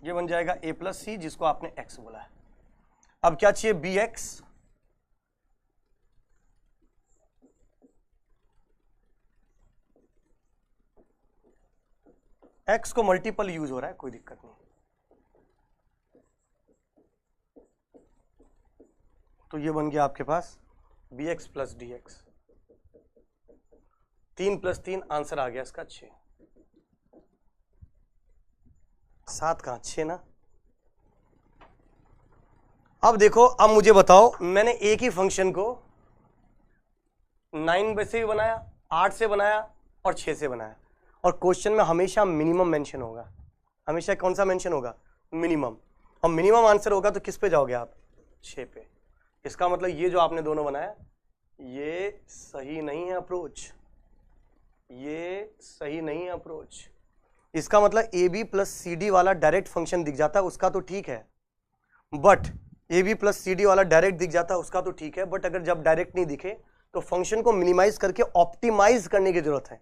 ये बन जाएगा A प्लस सी, जिसको आपने X बोला है। अब क्या चाहिए, BX, X को मल्टीपल यूज हो रहा है, कोई दिक्कत नहीं। तो ये बन गया आपके पास BX plus DX, 3 plus 3 answer आ गया इसका 6। 7 कहां, 6 ना। अब देखो, अब मुझे बताओ, मैंने एक ही फंक्शन को 9 से भी बनाया, 8 से बनाया और 6 से बनाया, और क्वेश्चन में हमेशा मिनिमम मेंशन होगा। हमेशा कौन सा मेंशन होगा, मिनिमम, और मिनिमम आंसर होगा तो किस पे जाओगे आप, 6 पे। इसका मतलब ये जो आपने दोनों बनाया ये सही नहीं है अप्रोच, ये सही नहीं है अप्रोच। इसका मतलब A B plus C D वाला डायरेक्ट फंक्शन दिख जाता है उसका तो ठीक है, but A B plus C D वाला डायरेक्ट दिख जाता है उसका तो ठीक है, बट अगर जब डायरेक्ट नहीं दिखे तो फंक्शन को मिनिमाइज करके ऑप्टिमाइज करने की जरूरत है।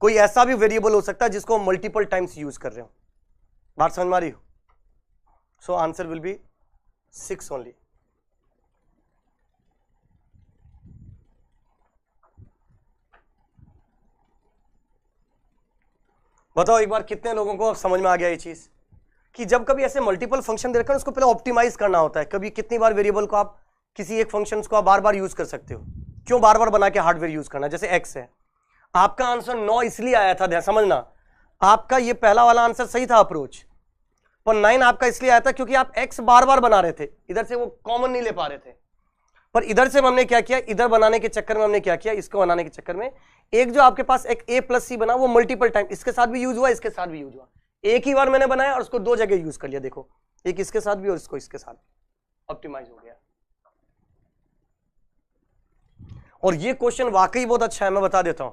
कोई ऐसा भी वेरिएबल हो सकता है जिसको मल्टीपल टाइम्स यूज कर रहे हो। बात समझ में आ रही हो? So answer will B 6 only. बताओ एक बार कितने लोगों को अब समझ में आ गया ये चीज कि जब कभी ऐसे मल्टीपल फंक्शन दे रखे हैं उसको पहले ऑप्टिमाइज करना होता है। कभी कितनी बार वेरिएबल को आप किसी एक फंक्शन को आप बार बार यूज कर सकते हो, क्यों बार बार बना के हार्डवेयर यूज करना। जैसे एक्स है, आपका आंसर 9 इसलिए आया था, ध्यान समझना, आपका ये पहला वाला आंसर सही था अप्रोच, पर 9 आपका इसलिए आया था क्योंकि आप एक्स बार बार बना रहे थे, इधर से वो कॉमन नहीं ले पा रहे थे। पर इधर से हमने क्या किया, इधर बनाने के चक्कर में हमने क्या किया, इसको बनाने के चक्कर में एक जो आपके पास एक ए प्लस सी बना वो मल्टीपल टाइम इसके साथ भी यूज हुआ, इसके साथ भी यूज हुआ। एक ही बार मैंने बनाया और उसको 2 जगह यूज कर लिया। देखो, एक इसके साथ भी और इसको इसके साथ भी, ऑप्टिमाइज हो गया। और ये क्वेश्चन वाकई बहुत अच्छा है, मैं बता देता हूं।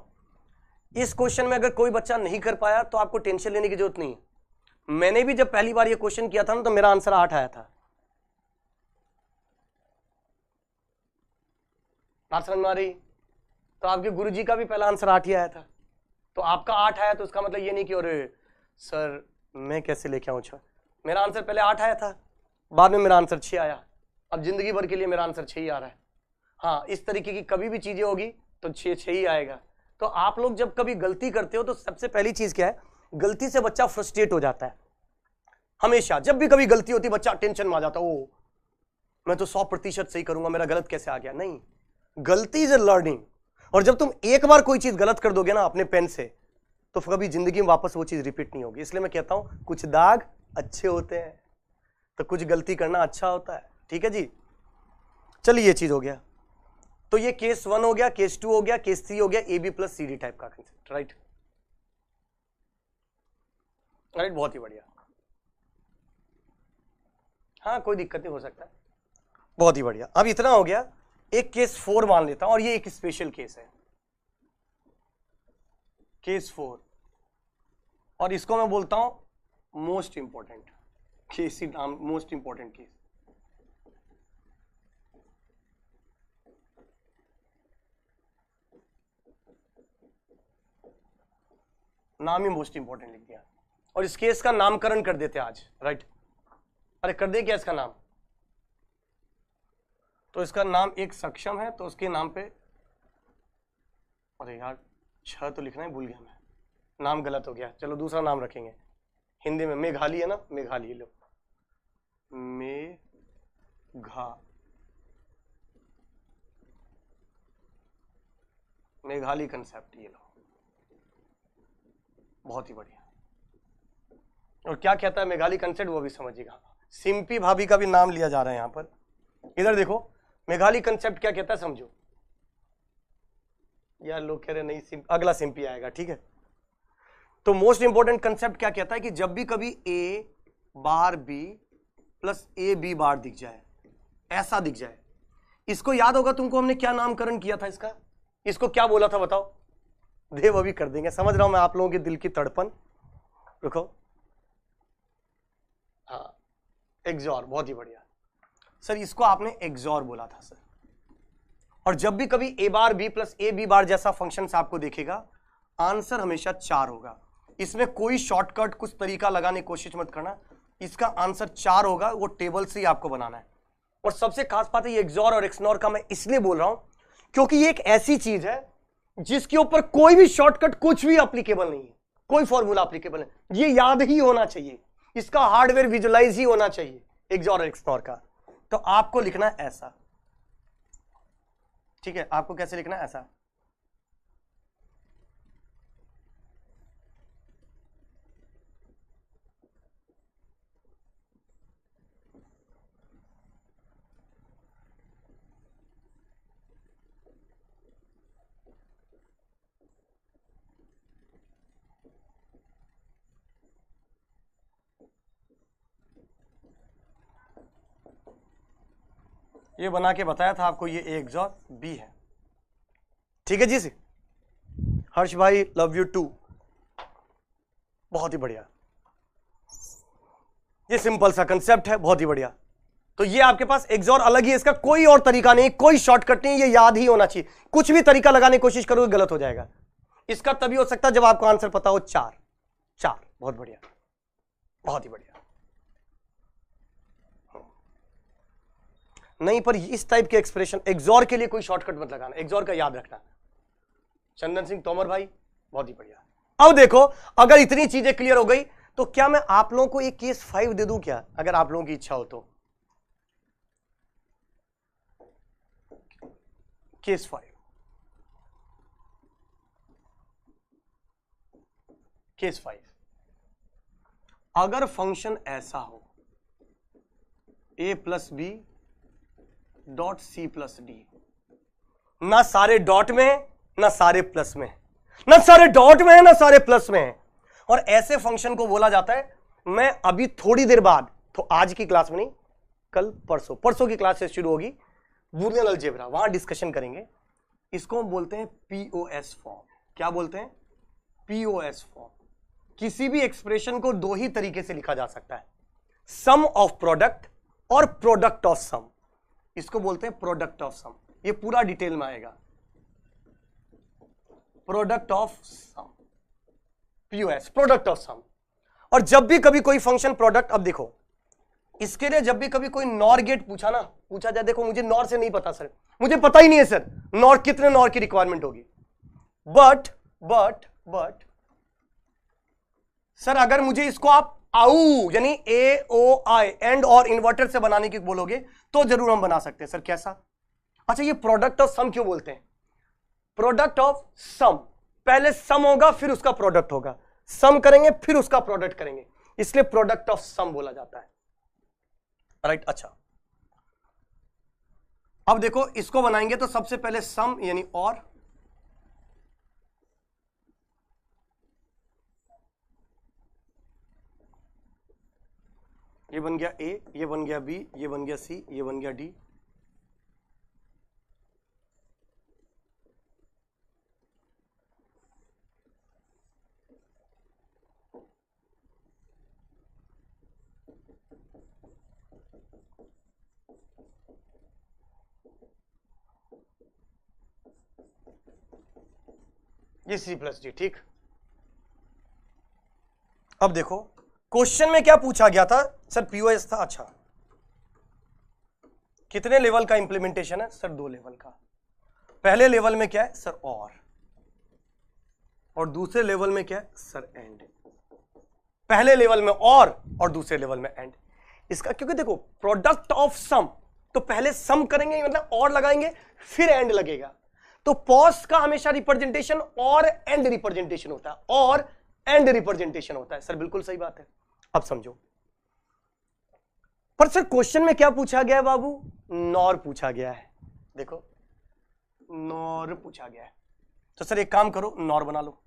इस क्वेश्चन में अगर कोई बच्चा नहीं कर पाया तो आपको टेंशन लेने की जरूरत नहीं है। मैंने भी जब पहली बार ये क्वेश्चन किया था ना तो मेरा आंसर 8 आया था। बात समझ में आ रही? तो आपके गुरुजी का भी पहला आंसर 8 ही आया था, तो आपका 8 आया तो उसका मतलब ये नहीं कि अरे सर मैं कैसे लेके आऊं। अच्छा, मेरा आंसर पहले 8 आया था, बाद में मेरा आंसर 6 आया, अब जिंदगी भर के लिए मेरा आंसर 6 ही आ रहा है। हाँ, इस तरीके की कभी भी चीजें होगी तो 6 ही आएगा। तो आप लोग जब कभी गलती करते हो तो सबसे पहली चीज क्या है, गलती से बच्चा फ्रस्ट्रेट हो जाता है। हमेशा जब भी कभी गलती होती बच्चा टेंशन में आ जाता है, ओ मैं तो 100% सही करूंगा, मेरा गलत कैसे आ गया। नहीं, गलती इज ए लर्निंग, और जब तुम एक बार कोई चीज गलत कर दोगे ना अपने पेन से तो कभी जिंदगी में वापस वो चीज रिपीट नहीं होगी। इसलिए मैं कहता हूं कुछ दाग अच्छे होते हैं तो कुछ गलती करना अच्छा होता है। ठीक है जी, चलिए ये चीज हो गया। तो ये केस 1 हो गया, केस 2 हो गया, केस 3 हो गया, A B plus C D type का कंसेप्ट। राइट राइट, बहुत ही बढ़िया। हाँ, कोई दिक्कत नहीं, हो सकता है, बहुत ही बढ़िया। अब इतना हो गया, एक केस 4 मान लेता हूं, और ये एक स्पेशल केस है। केस 4, और इसको मैं बोलता हूं मोस्ट इंपॉर्टेंट केस, नाम मोस्ट इंपॉर्टेंट केस। नाम ही मोस्ट इंपॉर्टेंट लिख दिया, और इस केस का नामकरण कर देते आज, राइट? अरे कर दे क्या इसका नाम? तो इसका नाम एक सक्षम है, तो उसके नाम पे, अरे यार 6 तो लिखना ही भूल गया मैं, नाम गलत हो गया, चलो दूसरा नाम रखेंगे। हिंदी में मेघाली है ना, मेघाली लो, मेघाली कंसेप्ट, ये लो, बहुत ही बढ़िया। और क्या कहता है मेघाली कंसेप्ट वो भी समझिएगा। सिंपी भाभी का भी नाम लिया जा रहा है यहां पर, इधर देखो मेघाली कंसेप्ट क्या कहता है समझो। यार लोग कह रहे नहीं, अगला सिंपी आएगा, ठीक है। तो मोस्ट इंपॉर्टेंट कंसेप्ट क्या कहता है कि जब भी कभी A bar B plus A B bar दिख जाए, ऐसा दिख जाए, इसको याद होगा तुमको हमने क्या नामकरण किया था इसका, इसको क्या बोला था बताओ? देव अभी कर देंगे, समझ रहा हूं मैं आप लोगों के दिल की तड़पन। रुको, हाँ एक्सॉर, बहुत ही बढ़िया सर, इसको आपने एक्सॉर बोला था सर। और जब भी कभी A bar B plus A B bar जैसा फंक्शन आपको दिखेगा, आंसर हमेशा 4 होगा। इसमें कोई शॉर्टकट कुछ तरीका लगाने की कोशिश मत करना, इसका आंसर 4 होगा, वो टेबल से ही आपको बनाना है। और सबसे खास बात है ये एक्सॉर और एक्सनॉर का मैं इसलिए बोल रहा हूं क्योंकि ये एक ऐसी चीज है जिसके ऊपर कोई भी शॉर्टकट कुछ भी एप्लीकेबल नहीं है, कोई फॉर्मूला एप्लीकेबल है, ये याद ही होना चाहिए, इसका हार्डवेयर विजुअलाइज ही होना चाहिए एक्सॉर और एक्सनॉर का। तो आपको लिखना है ऐसा, ठीक है, आपको कैसे लिखना है ऐसा। ये बना के बताया था आपको, ये ए एक्सॉर बी है, ठीक है जी से। हर्ष भाई लव यू टू, बहुत ही बढ़िया, ये सिंपल सा कंसेप्ट है, बहुत ही बढ़िया। तो ये आपके पास एक्सॉर अलग ही है, इसका कोई और तरीका नहीं, कोई शॉर्टकट नहीं, ये याद ही होना चाहिए, कुछ भी तरीका लगाने की कोशिश करोगे गलत हो जाएगा। इसका तभी हो सकता है जब आपको आंसर पता हो 4। बहुत बढ़िया, बहुत ही बढ़िया। नहीं पर इस टाइप के एक्सप्रेशन एक्सॉर के लिए कोई शॉर्टकट मत लगाना, एक्सॉर का याद रखना। चंदन सिंह तोमर भाई बहुत ही बढ़िया। अब देखो अगर इतनी चीजें क्लियर हो गई तो क्या मैं आप लोगों को एक केस 5 दे दूं क्या, अगर आप लोगों की इच्छा हो तो। केस 5, केस 5, अगर फंक्शन ऐसा हो a plus B dot C plus D, ना सारे डॉट में ना सारे प्लस में, ना सारे डॉट में है ना सारे प्लस में है, और ऐसे फंक्शन को बोला जाता है, मैं अभी थोड़ी देर बाद, तो आज की क्लास में नहीं, कल परसों की क्लास से शुरू होगी बूलियन अलजेब्रा, वहां डिस्कशन करेंगे। इसको हम बोलते हैं पीओएस फॉर्म। क्या बोलते हैं? POS form. किसी भी एक्सप्रेशन को 2 ही तरीके से लिखा जा सकता है, सम ऑफ प्रोडक्ट और प्रोडक्ट ऑफ सम। इसको बोलते हैं प्रोडक्ट ऑफ सम, ये पूरा डिटेल में आएगा, product of sum, POS, product of sum. और जब भी कभी कोई फंक्शन प्रोडक्ट, अब देखो इसके लिए जब भी कभी कोई नॉर गेट पूछा जाए, देखो मुझे नॉर से नहीं पता सर, मुझे पता ही नहीं है सर नॉर, कितने नॉर की रिक्वायरमेंट होगी, बट सर अगर मुझे इसको आप आउ यानी ए ओ आई एंड और इन्वर्टर से बनाने की बोलोगे तो जरूर हम बना सकते हैं सर। कैसा? अच्छा ये प्रोडक्ट ऑफ सम क्यों बोलते हैं? प्रोडक्ट ऑफ सम, पहले सम होगा फिर उसका प्रोडक्ट होगा, सम करेंगे फिर उसका प्रोडक्ट करेंगे, इसलिए प्रोडक्ट ऑफ सम बोला जाता है, राइट। अच्छा अब देखो इसको बनाएंगे तो सबसे पहले सम यानी और, ये बन गया ए, ये बन गया बी, ये बन गया सी, ये बन गया डी, ये C प्लस डी, ठीक। अब देखो क्वेश्चन में क्या पूछा गया था सर, पीओएस था। अच्छा, कितने लेवल का इंप्लीमेंटेशन है सर? 2 लेवल का। पहले लेवल में क्या है सर? और दूसरे लेवल में क्या है सर? एंड। पहले लेवल में और दूसरे लेवल में एंड। इसका क्योंकि देखो प्रोडक्ट ऑफ सम, तो पहले सम करेंगे मतलब और लगाएंगे, फिर एंड लगेगा। तो पॉज का हमेशा रिप्रेजेंटेशन और एंड रिप्रेजेंटेशन होता है, और एंड रिप्रेजेंटेशन होता है। सर बिल्कुल सही बात है। अब समझो, पर सर क्वेश्चन में क्या पूछा गया है बाबू? नॉर पूछा गया है। देखो नॉर पूछा गया है, तो सर एक काम करो नॉर बना लो।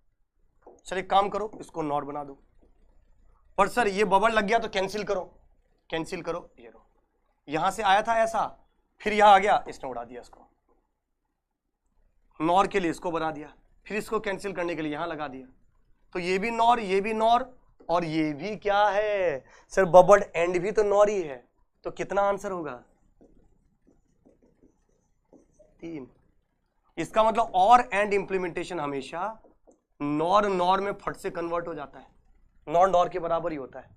सर एक काम करो इसको नॉर बना दो। पर सर ये बबल लग गया तो कैंसिल करो, कैंसिल करो। ये रो, यहां से आया था ऐसा, फिर यहां आ गया, इसने उड़ा दिया इसको। नॉर के लिए इसको बना दिया, फिर इसको कैंसिल करने के लिए यहां लगा दिया। तो ये भी नॉर, ये भी नॉर, और ये भी क्या है सर? बबल्ड एंड भी तो नॉर ही है। तो कितना आंसर होगा? 3। इसका मतलब और एंड इंप्लीमेंटेशन हमेशा नॉर नॉर में फट से कन्वर्ट हो जाता है, नॉर नॉर के बराबर ही होता है।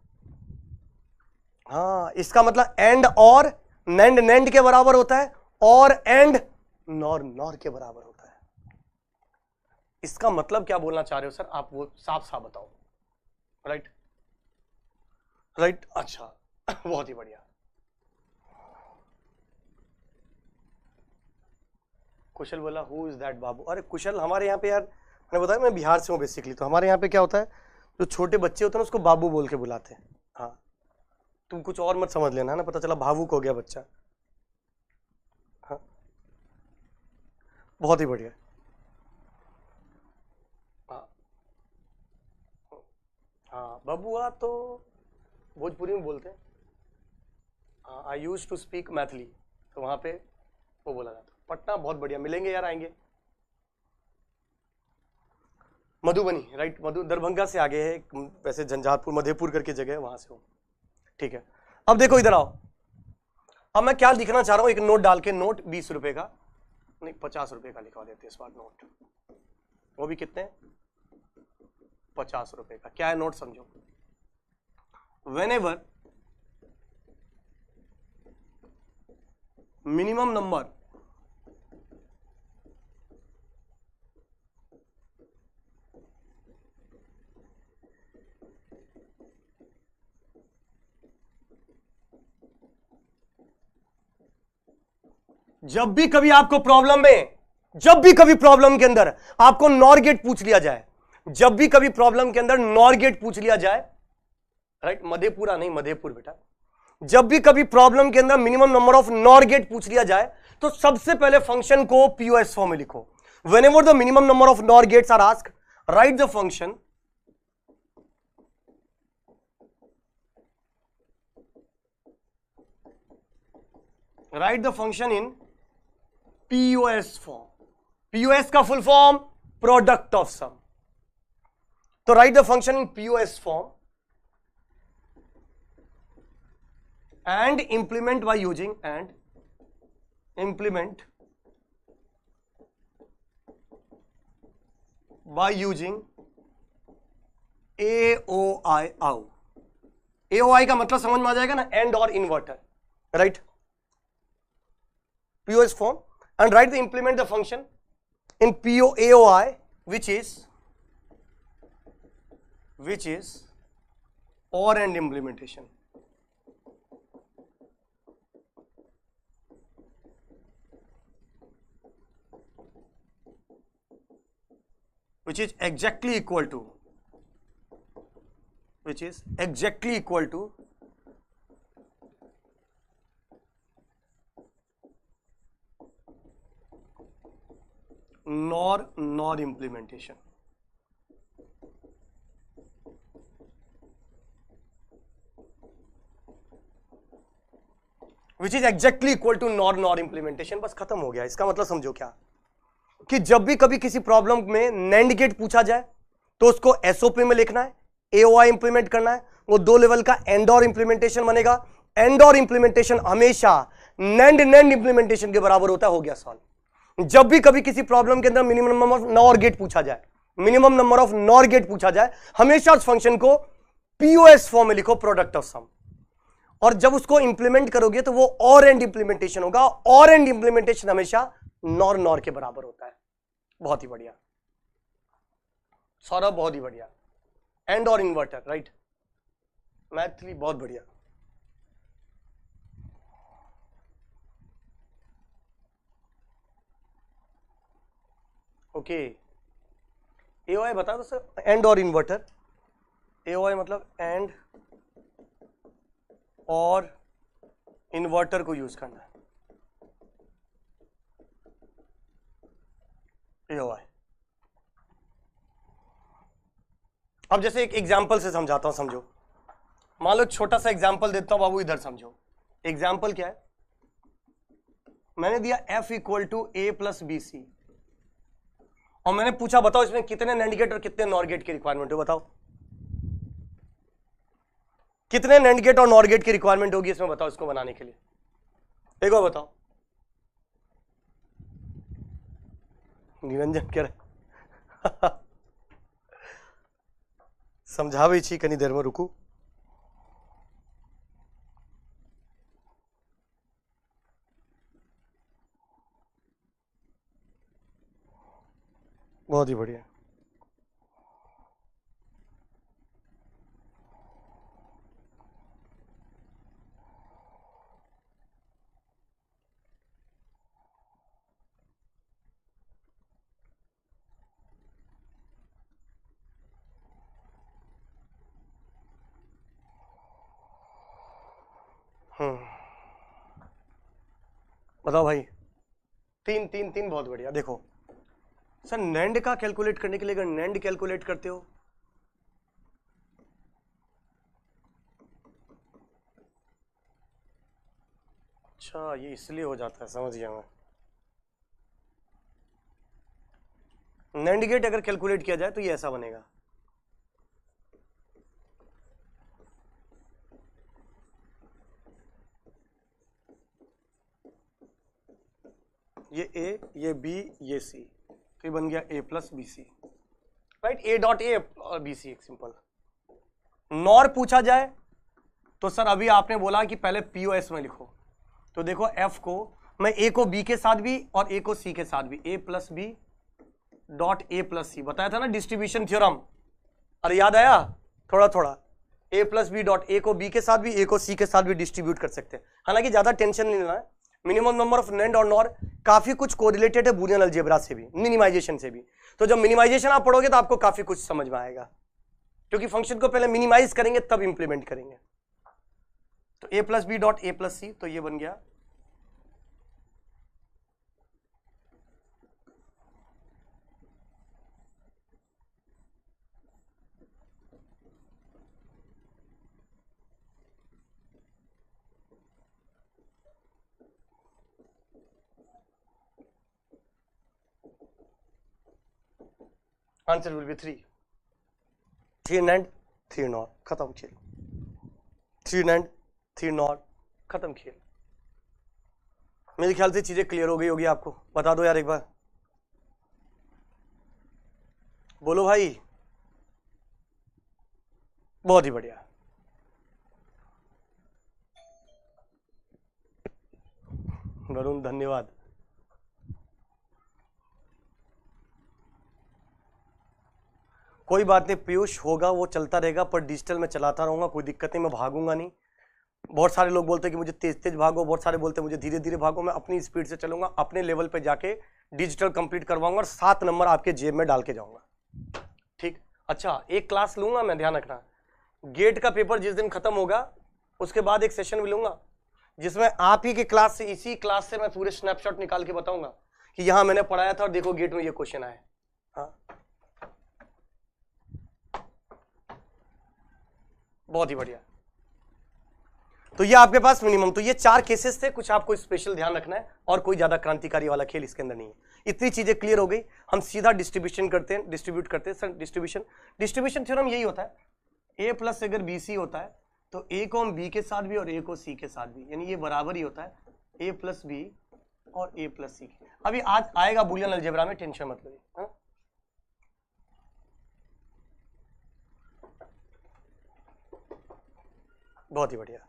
हाँ, इसका मतलब एंड और नेंड नेंड के बराबर होता है, और एंड नॉर नॉर के बराबर होता है। इसका मतलब क्या बोलना चाह रहे हो सर आप? वो साफ साफ बताओ। राइट राइट, अच्छा बहुत ही बढ़िया। कुशल बोला हु इज दैट बाबू? अरे कुशल हमारे यहाँ पे यार, मैंने बताया मैं बिहार से हूँ बेसिकली, तो हमारे यहाँ पे क्या होता है, जो छोटे बच्चे होते हैं उसको बाबू बोल के बुलाते हैं। हाँ, तुम कुछ और मत समझ लेना ना, पता चला भावुक हो गया बच्चा। हाँ बहुत ही बढ़िया। हाँ बबुआ तो भोजपुरी में बोलते हैं। हाँ, आई यूज टू स्पीक मैथिली, तो वहाँ पे वो बोला जाता। पटना बहुत बढ़िया, मिलेंगे यार, आएंगे। मधुबनी, राइट, मधु दरभंगा से आगे है, वैसे झंझारपुर मधेपुर करके जगह है, वहां से हो। ठीक है, अब देखो इधर आओ। अब मैं क्या लिखना चाह रहा हूं, एक नोट डाल के, नोट 20 रुपए का नहीं 50 रुपए का लिखवा देते इस बार नोट। वो भी कितने? 50 रुपए का। क्या है नोट समझो। whenever minimum number जब भी कभी आपको प्रॉब्लम में, जब भी कभी प्रॉब्लम के अंदर आपको नॉर गेट पूछ लिया जाए, जब भी कभी प्रॉब्लम के अंदर नॉर गेट पूछ लिया जाए, राइट, मधेपुरा नहीं मधेपुर बेटा, जब भी कभी प्रॉब्लम के अंदर minimum number of NOR gate पूछ लिया जाए, तो सबसे पहले फंक्शन को पीओएस फॉर्म में लिखो। Whenever the minimum number of NOR gates are asked, right the function in POS form. POS का full form product of sum. तो right the function in POS form and implement by using AOI out। AOI का मतलब समझ में आ जाएगा ना, and और inverter, right. POS form and write the implement the function in AOI which is OR and implementation, which is exactly equal to NOR implementation। Which is exactly equal to NOR implementation। बस खत्म हो गया। इसका मतलब समझो क्या, कि जब भी कभी किसी प्रॉब्लम में नैंड गेट पूछा जाए तो उसको एसओपी में लिखना है, एओआई इंप्लीमेंट करना है, वो 2 लेवल का एंड और इंप्लीमेंटेशन बनेगा। एंड और इंप्लीमेंटेशन हमेशा नैंड इंप्लीमेंटेशन के बराबर होता है। हो गया सॉल्व। जब भी कभी किसी प्रॉब्लम के अंदर minimum number of NOR gate पूछा जाए, minimum number of NOR gate पूछा जाए, हमेशा उस फंक्शन को पीओएस फॉर्म में लिखो, प्रोडक्ट ऑफ सम। और जब उसको इंप्लीमेंट करोगे तो वो और एंड इंप्लीमेंटेशन होगा, और एंड इंप्लीमेंटेशन हमेशा नॉर नॉर के बराबर होता है। बहुत ही बढ़िया सौरभ, बहुत ही बढ़िया। एंड और इन्वर्टर, राइट, मैथली बहुत बढ़िया। ओके, एओआई बता दो सर, एंड और इन्वर्टर। एओआई मतलब एंड और इन्वर्टर को यूज करना है, एओआई। अब जैसे एक एग्जांपल से समझाता हूं, समझो। मान लो छोटा सा एग्जांपल देता हूं बाबू, इधर समझो। एग्जांपल क्या है, मैंने दिया f equal to a plus B C, और मैंने पूछा बताओ इसमें कितने नैंड गेट और कितने नॉर गेट की रिक्वायरमेंट हो, बताओ कितने नैंड गेट और नॉर गेट की रिक्वायरमेंट होगी इसमें, बताओ इसको बनाने के लिए, एक और बताओ। निरंजन कह रहे समझा भी छी, कनी देर में रुकू। बहुत ही बढ़िया। बताओ भाई, तीन तीन तीन, बहुत बढ़िया। देखो सर, नैंड का कैलकुलेट करने के लिए अगर नैंड कैलकुलेट करते हो, अच्छा ये इसलिए हो जाता है, समझ गया मैं। नैंड गेट अगर कैलकुलेट किया जाए तो ये ऐसा बनेगा, ये ए, ये बी, ये सी, तो ये बन गया A plus B C, right, A dot A और बी सी, एक सिंपल। नॉर पूछा जाए तो सर अभी आपने बोला कि पहले पीओएस में लिखो, तो देखो एफ को मैं ए को बी के साथ भी और ए को सी के साथ भी, A plus B dot A plus C, बताया था ना डिस्ट्रीब्यूशन थ्योरम, अरे याद आया थोड़ा थोड़ा। ए प्लस बी डॉट, ए को बी के साथ भी ए को सी के साथ भी डिस्ट्रीब्यूट कर सकते हैं, हालांकि ज्यादा टेंशन नहीं लेना है। मिनिमम नंबर ऑफ नैंड और नॉर काफी कुछ कोरिलेटेड है बूलियन अलजेब्रा से भी, मिनिमाइजेशन से भी, तो जब मिनिमाइजेशन आप पढ़ोगे तो आपको काफी कुछ समझ में आएगा, क्योंकि फंक्शन को पहले मिनिमाइज करेंगे तब इंप्लीमेंट करेंगे। तो A plus B dot A plus C, तो ये बन गया answer will be 3 NAND 3 NOR, खत्म खेल। 3 नैंड 3 नॉर, खत्म खेल। मेरे ख्याल से चीजें क्लियर हो गई होगी आपको, बता दो यार एक बार, बोलो भाई। बहुत ही बढ़िया, वरुण धन्यवाद। कोई बात नहीं पीयूष, होगा वो चलता रहेगा, पर डिजिटल में चलाता रहूंगा, कोई दिक्कत नहीं, मैं भागूंगा नहीं। बहुत सारे लोग बोलते हैं कि मुझे तेज तेज भागो, बहुत सारे बोलते हैं मुझे धीरे धीरे भागो, मैं अपनी स्पीड से चलूंगा, अपने लेवल पे जाके डिजिटल कंप्लीट करवाऊंगा और 7 नंबर आपके जेब में डाल के जाऊंगा, ठीक। अच्छा एक क्लास लूंगा मैं, ध्यान रखना, गेट का पेपर जिस दिन खत्म होगा उसके बाद एक सेशन भी लूंगा, जिसमें आप ही के क्लास से, इसी क्लास से मैं पूरे स्नैपशॉट निकाल के बताऊंगा कि यहां मैंने पढ़ाया था और देखो गेट में ये क्वेश्चन आया। हाँ बहुत ही बढ़िया। तो ये आपके पास मिनिमम, तो ये 4 केसेस थे, कुछ आपको स्पेशल ध्यान रखना है, और कोई ज्यादा क्रांतिकारी वाला खेल इसके अंदर नहीं है। इतनी चीजें क्लियर हो गई, हम सीधा डिस्ट्रीब्यूशन करते हैं, डिस्ट्रीब्यूट करते हैं। सर डिस्ट्रीब्यूशन थ्योरम यही होता है, ए प्लस अगर बी सी होता है तो ए को हम बी के साथ भी और ए को सी के साथ भी, यानी ये बराबर ही होता है, ए प्लस बी और ए प्लस सी। अभी आज आएगा बूलियन अलजेब्रा में, टेंशन मत लीजिए। बहुत ही बढ़िया।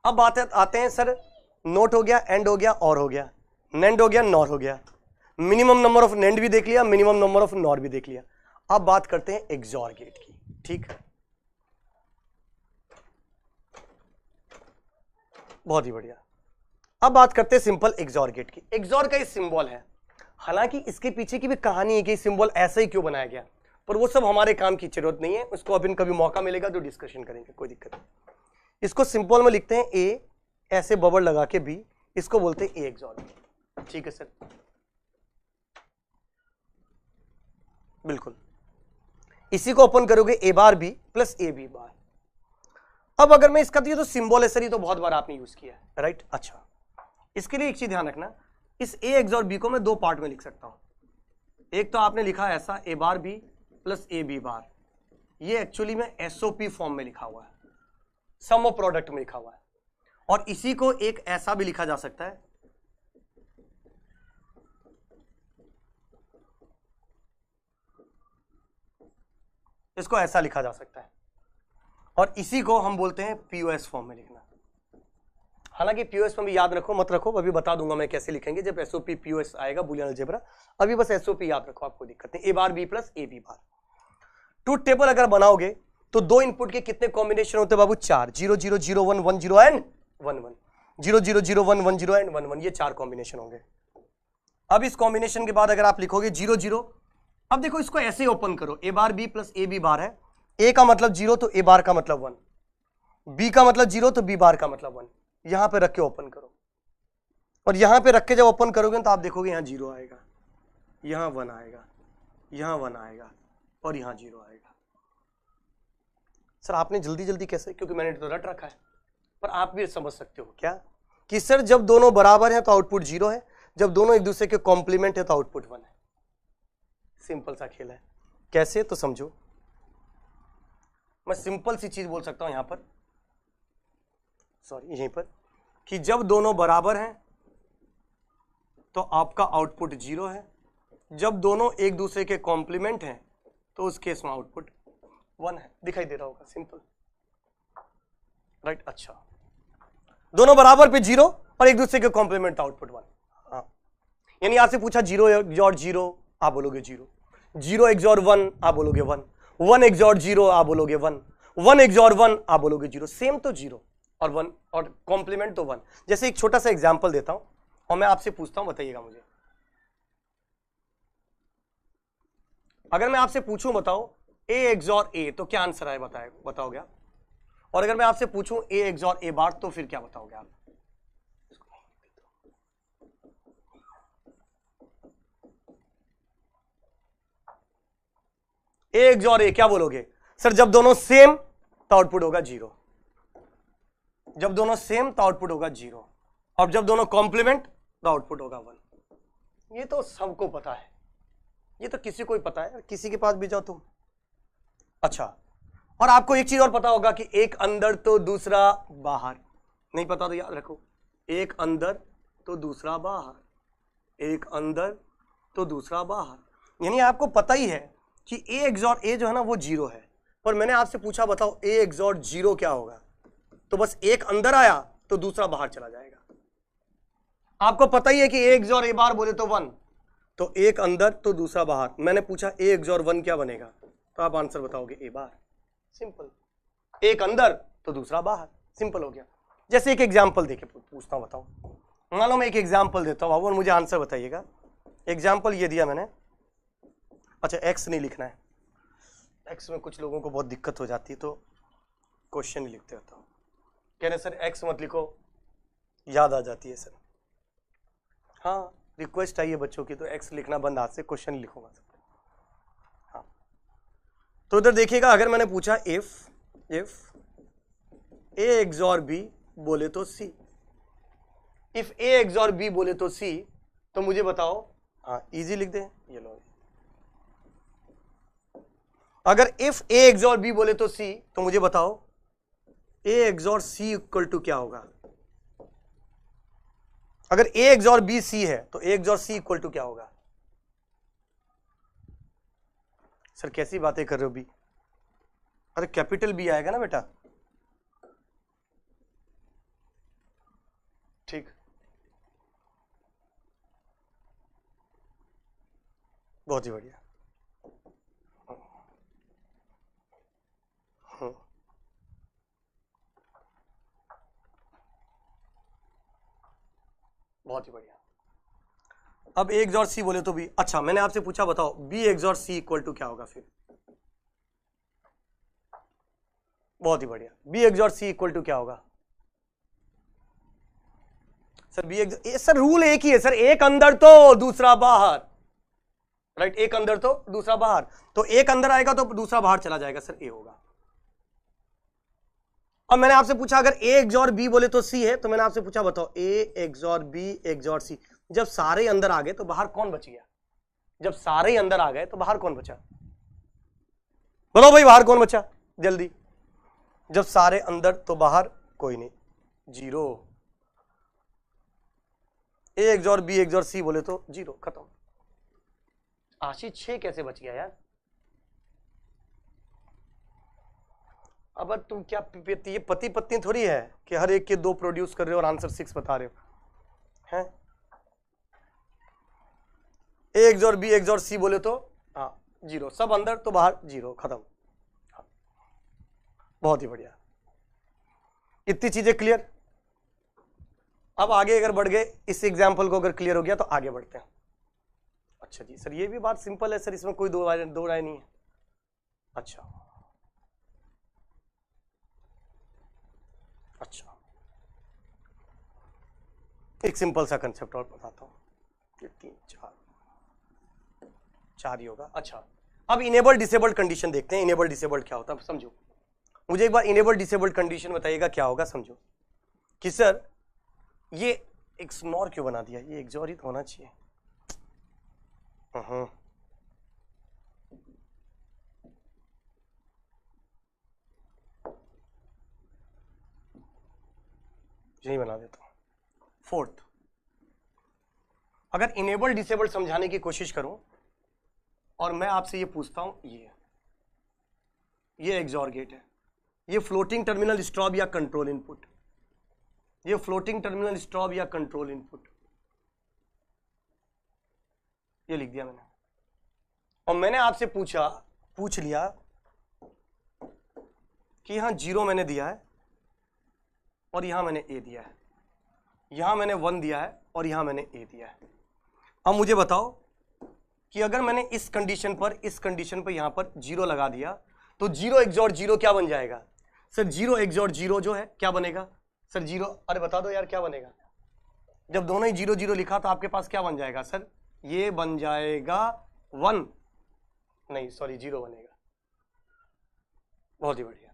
अब आते हैं सर, नोट हो गया, एंड हो गया, और हो गया, नेंड हो गया, नॉर हो गया, मिनिमम नंबर ऑफ नेंड भी देख लिया, मिनिमम नंबर ऑफ नॉर भी देख लिया। अब बात करते हैं एक्सॉर गेट की। ठीक है, बहुत ही बढ़िया। अब बात करते हैं सिंपल एक्सॉर गेट की। एक्सॉर का ये सिंबल है, हालांकि इसके पीछे की भी कहानी है कि सिंबल ऐसा ही क्यों बनाया गया, पर वो सब हमारे काम की जरूरत नहीं है, उसको अपन कभी मौका मिलेगा तो डिस्कशन करेंगे, कोई दिक्कत नहीं। इसको सिंपल में लिखते हैं ए, ऐसे बबल लगा के बी, इसको बोलते हैं ए एक्सॉर गेट। ठीक है सर, बिल्कुल। इसी को ओपन करोगे A bar B plus A B bar. अब अगर मैं इसका तो सिंबल है सर, ये तो बहुत बार आपने यूज किया है, राइट। अच्छा, इसके लिए एक चीज ध्यान रखना, इस ए एक्सॉर बी को मैं दो पार्ट में लिख सकता हूं। एक तो आपने लिखा ऐसा A bar B plus A B bar, ये एक्चुअली में एसओपी फॉर्म में लिखा हुआ है, सम ऑफ प्रोडक्ट में लिखा हुआ है। और इसी को एक ऐसा भी लिखा जा सकता है, इसको ऐसा लिखा जा सकता है, और इसी को हम बोलते हैं पीओएस फॉर्म में लिखना। हालांकि पीओएस में भी याद रखो मत रखो, अभी बता दूंगा मैं कैसे लिखेंगे जब एसओपी पीओएस आएगा, बुलियन अलजेब्रा। अभी बस एसओपी याद रखो, आपको दिक्कत नहीं। A bar B plus A B bar. Truth table अगर बनाओगे तो दो इनपुट के कितने कॉम्बिनेशन होते हैं बाबू? 4, 0 0 0 1 1 0 एंड 1 1, 0 0 0 1 1 0 एंड 1 1, ये 4 कॉम्बिनेशन होंगे। अब इस कॉम्बिनेशन के बाद अगर आप लिखोगे 0 0, अब देखो इसको ऐसे ओपन करो, A bar B plus A B bar है, ए का मतलब 0 तो ए बार का मतलब 1, बी का मतलब 0 तो बी बार का मतलब 1। यहां पे रख के ओपन करो, और यहां पे रख के जब ओपन करोगे तो आप देखोगे यहां 0 आएगा, यहां 1 आएगा, यहां 1 आएगा, और यहां 0 आएगा। सर आपने जल्दी जल्दी कैसे? क्योंकि मैंने तो रट रखा है, पर आप भी समझ सकते हो क्या कि सर जब दोनों बराबर है तो आउटपुट 0 है, जब दोनों एक दूसरे के कॉम्प्लीमेंट है तो आउटपुट 1 है। सिंपल सा खेल है। कैसे? तो समझो, मैं सिंपल सी चीज बोल सकता हूं यहां पर, सॉरी यहीं पर, कि जब दोनों बराबर हैं तो आपका आउटपुट 0 है, जब दोनों एक दूसरे के कॉम्प्लीमेंट हैं तो उस केस में आउटपुट 1 है। दिखाई दे रहा होगा, सिंपल, राइट। अच्छा, दोनों बराबर पे 0 और एक दूसरे के कॉम्प्लीमेंट आउटपुट 1। हाँ, यानी आपसे पूछा 0 एक्सॉर 0, आप बोलोगे 0, 0 एक्सॉर 1 आप बोलोगे 1, 1 एक्सॉर 0 आप बोलोगे 1, 1 एक्सॉर 1 आप बोलोगे 0। सेम तो 0 और 1 और कॉम्प्लीमेंट तो 1। जैसे एक छोटा सा एग्जांपल देता हूं और मैं आपसे पूछता हूं, बताइएगा मुझे, अगर मैं आपसे पूछूं बताओ ए एक्सॉर ए तो क्या आंसर आए? बताओगे आप? और अगर मैं आपसे पूछूं ए एक्सॉर ए बार तो फिर क्या बताओगे आप? ए एक्सॉर ए क्या बोलोगे? सर जब दोनों सेम तो आउटपुट होगा 0, जब दोनों सेम तो आउटपुट होगा 0, और जब दोनों कॉम्प्लीमेंट तो आउटपुट होगा 1। ये तो सबको पता है, ये तो किसी को ही पता है, किसी के पास भी जाओ तुम। अच्छा, और आपको एक चीज और पता होगा कि एक अंदर तो दूसरा बाहर, नहीं पता तो याद रखो, एक अंदर तो दूसरा बाहर, एक अंदर तो दूसरा बाहर। यानी आपको पता ही है कि ए एक्सॉर ए जो है ना वो 0 है, पर मैंने आपसे पूछा बताओ ए एक्सॉर 0 क्या होगा, तो बस एक अंदर आया तो दूसरा बाहर चला जाएगा। आपको पता ही है कि ए एक्सॉर ए बार बोले तो 1, तो एक अंदर तो दूसरा बाहर। मैंने पूछा ए एक्सॉर 1 क्या बनेगा, तो आप आंसर बताओगे ए बार। सिंपल, एक अंदर तो दूसरा बाहर, सिंपल हो गया। जैसे एक एग्जाम्पल देके पूछता हूं, बताओ, मान लो मैं एक एग्जाम्पल देता हूं बाबू और मुझे आंसर बताइएगा। एग्जाम्पल ये दिया मैंने, अच्छा एक्स नहीं लिखना है, एक्स में कुछ लोगों को बहुत दिक्कत हो जाती है तो क्वेश्चन ही लिखते रहता हूं। कह रहे सर एक्स मत लिखो, याद आ जाती है सर। हाँ, रिक्वेस्ट आई है बच्चों की, तो एक्स लिखना बंद, हाथ से क्वेश्चन लिखूंगा सब। हाँ, तो इधर देखिएगा, अगर मैंने पूछा इफ ए एक्सॉर बी बोले तो सी, इफ ए एक्सॉर बी बोले तो सी, तो मुझे बताओ, हाँ इजी लिख दे, ये लो। अगर इफ ए एक्सॉर बी बोले तो सी, तो मुझे बताओ A XOR C equal to क्या होगा? अगर ए एक्सॉर बी सी है तो A XOR C equal to क्या होगा? सर कैसी बातें कर रहे हो बी? अरे कैपिटल बी आएगा ना बेटा, ठीक, बहुत ही बढ़िया। बहुत ही बढ़िया। अब ए एक्सॉर सी बोले तो बी, अच्छा मैंने आपसे पूछा बताओ B XOR C equal to क्या होगा फिर? बहुत ही बढ़िया, B XOR C equal to क्या होगा सर? बी सर रूल एक ही है सर, एक अंदर तो दूसरा बाहर, राइट? एक अंदर तो दूसरा बाहर, तो एक अंदर आएगा तो दूसरा बाहर चला जाएगा सर, ए होगा। अब मैंने आपसे पूछा अगर ए एक्सॉर बी बोले तो सी है, तो मैंने आपसे पूछा बताओ ए एक्सॉर बी एक्सॉर सी, जब सारे अंदर आ गए तो बाहर कौन बच गया? जब सारे अंदर आ गए तो बाहर कौन बचा? बताओ भाई बाहर कौन बचा जल्दी? जब सारे अंदर तो बाहर कोई नहीं, zero. A XOR B XOR C बोले तो जीरो, खत्म। आशीष 6 कैसे बच गया यार? अब तुम क्या ये पति पत्नी थोड़ी है कि हर एक के 2 प्रोड्यूस कर रहे हो और आंसर 6 बता रहे हो हैं? ए एक्सॉर बी एक्सॉर सी बोले तो हाँ जीरो, सब अंदर तो बाहर जीरो, खत्म। हाँ। बहुत ही बढ़िया, इतनी चीजें क्लियर। अब आगे अगर बढ़ गए, इस एग्जाम्पल को अगर क्लियर हो गया तो आगे बढ़ते हैं। अच्छा जी सर ये भी बात सिंपल है सर, इसमें कोई दो राय नहीं है। अच्छा अच्छा, एक सिंपल सा कंसेप्ट और बताता हूं, ये 3 4 ही होगा। अच्छा अब इनेबल डिसेबल्ड कंडीशन देखते हैं, इनेबल डिसेबल्ड क्या होता है समझो। मुझे एक बार इनेबल डिसेबल्ड कंडीशन बताइएगा क्या होगा, समझो कि सर ये एक स्नॉर क्यों बना दिया, ये एक्सॉर ही तो होना चाहिए। यही बना देता हूं। फोर्थ, अगर इनेबल डिसेबल समझाने की कोशिश करूं और मैं आपसे ये पूछता हूं, ये एक्सॉर गेट है, ये फ्लोटिंग टर्मिनल स्टॉप या कंट्रोल इनपुट, ये फ्लोटिंग टर्मिनल स्टॉप या कंट्रोल इनपुट, ये लिख दिया मैंने। और मैंने आपसे पूछ लिया कि यहां 0 मैंने दिया है और यहां मैंने ए दिया है, यहां मैंने 1 दिया है और यहां मैंने ए दिया है। अब मुझे बताओ कि अगर मैंने इस कंडीशन पर यहां पर 0 लगा दिया तो 0 एक्सॉर 0 क्या बन जाएगा सर? 0 एक्सॉर 0 जो है क्या बनेगा सर? 0, अरे बता दो यार क्या बनेगा? जब दोनों ही 0 0 लिखा तो आपके पास क्या बन जाएगा सर? ये बन जाएगा 1, नहीं सॉरी 0 बनेगा। बहुत ही बढ़िया,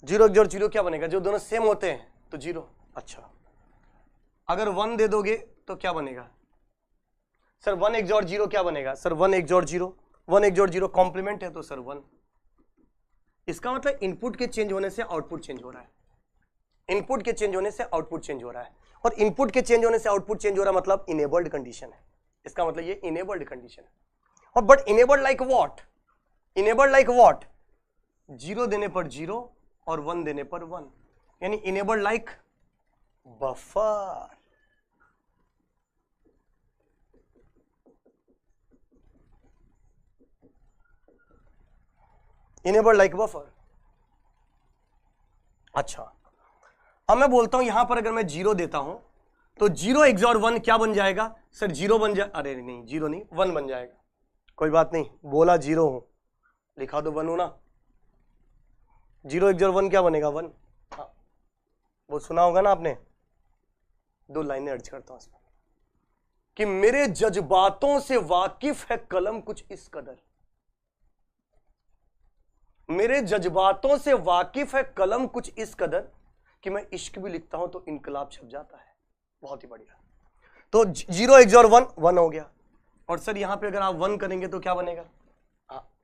0 एक्सॉर 0 क्या बनेगा? जो दोनों सेम होते हैं तो 0। अच्छा अगर 1 दे दोगे तो क्या बनेगा सर? 1 एक्सॉर 0 क्या बनेगा सर? 1 एक्सॉर 0, 1 एक्सॉर 0 कॉम्प्लीमेंट है तो सर 1। इसका मतलब इनपुट के चेंज होने से आउटपुट चेंज हो रहा है, इनपुट के चेंज होने से आउटपुट चेंज हो रहा है, और इनपुट के चेंज होने से आउटपुट चेंज हो रहा है मतलब इनेबल्ड कंडीशन है। इसका मतलब ये इनेबल्ड कंडीशन है। और but enabled like what? Enabled like what? 0 देने पर 0 और 1 देने पर 1, यानी enabled like buffer. Enabled like buffer. अच्छा अब मैं बोलता हूं यहां पर अगर मैं 0 देता हूं तो 0 एक्सॉर 1 क्या बन जाएगा सर? 0 बन जाए, अरे नहीं 0 नहीं 1 बन जाएगा। कोई बात नहीं, बोला 0 हूं, लिखा तो 1 हूं ना। 0 एक्सॉर 1 क्या बनेगा? 1। हाँ वो सुना होगा ना आपने, 2 लाइनें अर्ज करता हूं इसमें कि मेरे जज्बातों से वाकिफ है कलम कुछ इस कदर, मेरे जज्बातों से वाकिफ है कलम कुछ इस कदर कि मैं इश्क भी लिखता हूं तो इनकलाब छप जाता है। बहुत ही बढ़िया। तो 0 एक्सॉर 1 1 हो गया, और सर यहां पे अगर आप 1 करेंगे तो क्या बनेगा?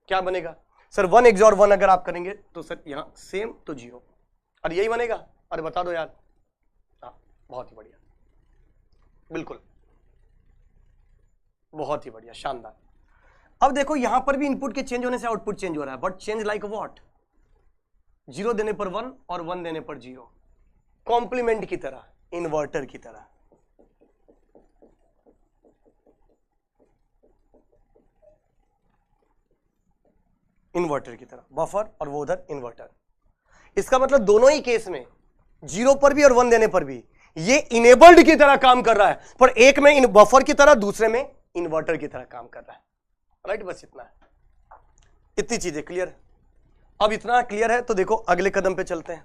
क्या बनेगा सर? 1 एक्सॉर 1 अगर आप करेंगे तो सर यहां सेम तो 0, और यही बनेगा। अरे बता दो यार। हाँ बहुत ही बढ़िया, बिल्कुल बहुत ही बढ़िया, शानदार। अब देखो यहां पर भी इनपुट के चेंज होने से आउटपुट चेंज हो रहा है, बट चेंज लाइक व्हाट? 0 देने पर 1 और 1 देने पर 0। कॉम्प्लीमेंट की तरह, इन्वर्टर की तरह। इन्वर्टर की तरह, बफर और वो उधर इन्वर्टर। इसका मतलब दोनों ही केस में, 0 पर भी और 1 देने पर भी, ये इनेबल्ड की तरह काम कर रहा है, पर एक में इन बफर की तरह, दूसरे में इन्वर्टर की तरह काम कर रहा है। राइट, बस इतना है, इतनी चीजें क्लियर। अब इतना क्लियर है तो देखो अगले कदम पे चलते हैं,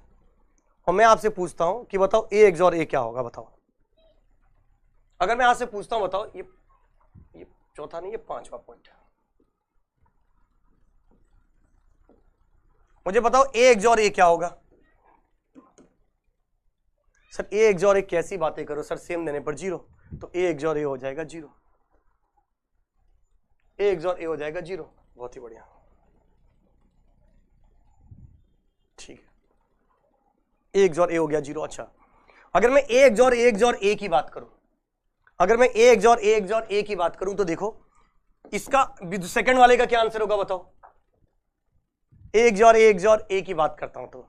और मैं आपसे पूछता हूं कि बताओ ए एक्सॉर ए क्या होगा, बताओ। अगर मैं आपसे पूछता हूं, बताओ, ये चौथा नहीं, ये 5वां पॉइंट है, मुझे बताओ ए एक्सॉर ए क्या होगा। सर ए एक्सॉर ए कैसी बातें करो सर, सेम देने पर 0, तो ए एक्सॉर ए हो जाएगा 0, ए एक्सॉर ए हो जाएगा 0। बहुत ही बढ़िया, ठीक है, ए एक्सॉर ए हो गया 0। अच्छा, अगर मैं ए एक्सॉर ए एक्सॉर ए की बात करूं, अगर मैं ए एक्सॉर ए एक्सॉर ए की बात करूं, तो देखो इसका सेकंड वाले का क्या आंसर होगा, बताओ। ए एक्सॉर ए की बात करता हूं तो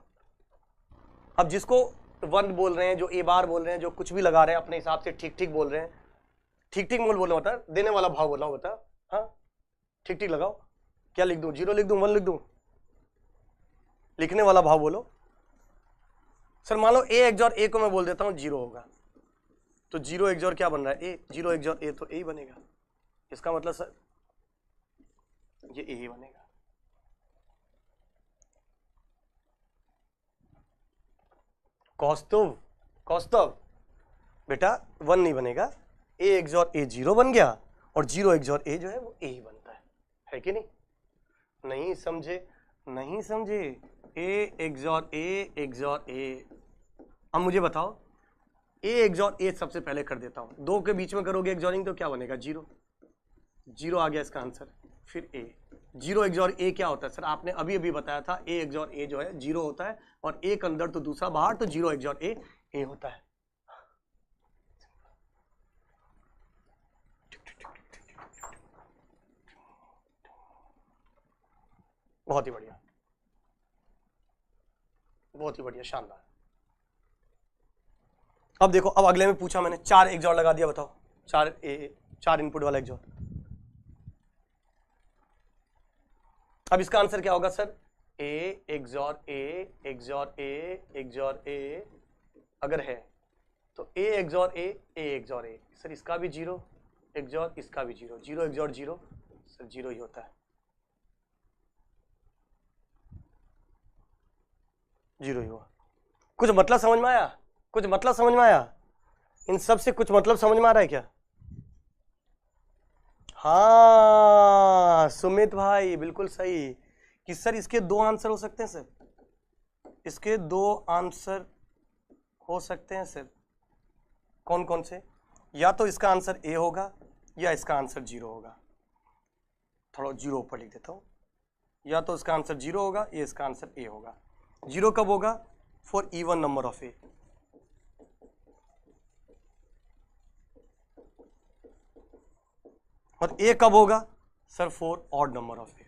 अब जिसको 1 बोल रहे हैं, जो ए बार बोल रहे हैं, जो कुछ भी लगा रहे हैं अपने हिसाब से, ठीक ठीक बोल रहे हैं, ठीक ठीक बोल रहा होता है, देने वाला भाव बोल रहा होता है, हाँ ठीक ठीक लगाओ, क्या लिख दूं, 0 लिख दूं, 1 लिख दूं, लिखने वाला भाव बोलो। सर मान लो ए एक्सॉर ए को मैं बोल देता हूं 0 होगा, तो 0 एक्सॉर क्या बन रहा है, ए, 0 एक्सॉर ए तो ए ही बनेगा, इसका मतलब सर ये ए ही बनेगा। कौस्तव बेटा 1 नहीं बनेगा, ए एक्सॉर ए 0 बन गया, और 0 एक्सॉर ए जो है वो ए ही बनता है कि नहीं? नहीं समझे, नहीं समझे, ए एक्सॉर ए। अब मुझे बताओ, ए एक्सॉर ए सबसे पहले कर देता हूं, 2 के बीच में करोगे एक्सॉरिंग तो क्या बनेगा, 0 आ गया इसका आंसर। फिर ए, 0 एक्सॉर ए क्या होता है सर, आपने अभी अभी बताया था, ए एक्सॉर ए जो है 0 होता है, और एक अंदर तो दूसरा बाहर, तो 0 एक्सॉर ए होता है। बहुत ही बढ़िया, बहुत ही बढ़िया, शानदार। अब देखो, अब अगले में पूछा मैंने, 4 एक्सॉर लगा दिया, बताओ 4 इनपुट वाला एक्सॉर। अब इसका आंसर क्या होगा sir, A XOR A XOR A XOR A अगर है तो A XOR A XOR A, sir इसका भी 0 एक्सॉर, इसका भी 0, 0 एक्सॉर 0, सर 0 ही होता है, 0 ही हुआ। कुछ मतलब समझ में आया, कुछ मतलब समझ में आया, इन सब से कुछ मतलब समझ में आ रहा है क्या? हाँ सुमित भाई बिल्कुल सही, कि सर इसके 2 आंसर हो सकते हैं सर, इसके 2 आंसर हो सकते हैं सर। कौन कौन से? या तो इसका आंसर ए होगा, या इसका आंसर 0 होगा। थोड़ा 0 ऊपर लिख देता हूं, या तो इसका आंसर 0 होगा, या इसका आंसर ए होगा। 0 कब होगा, for even number of A, और ए कब होगा sir, for odd number of A.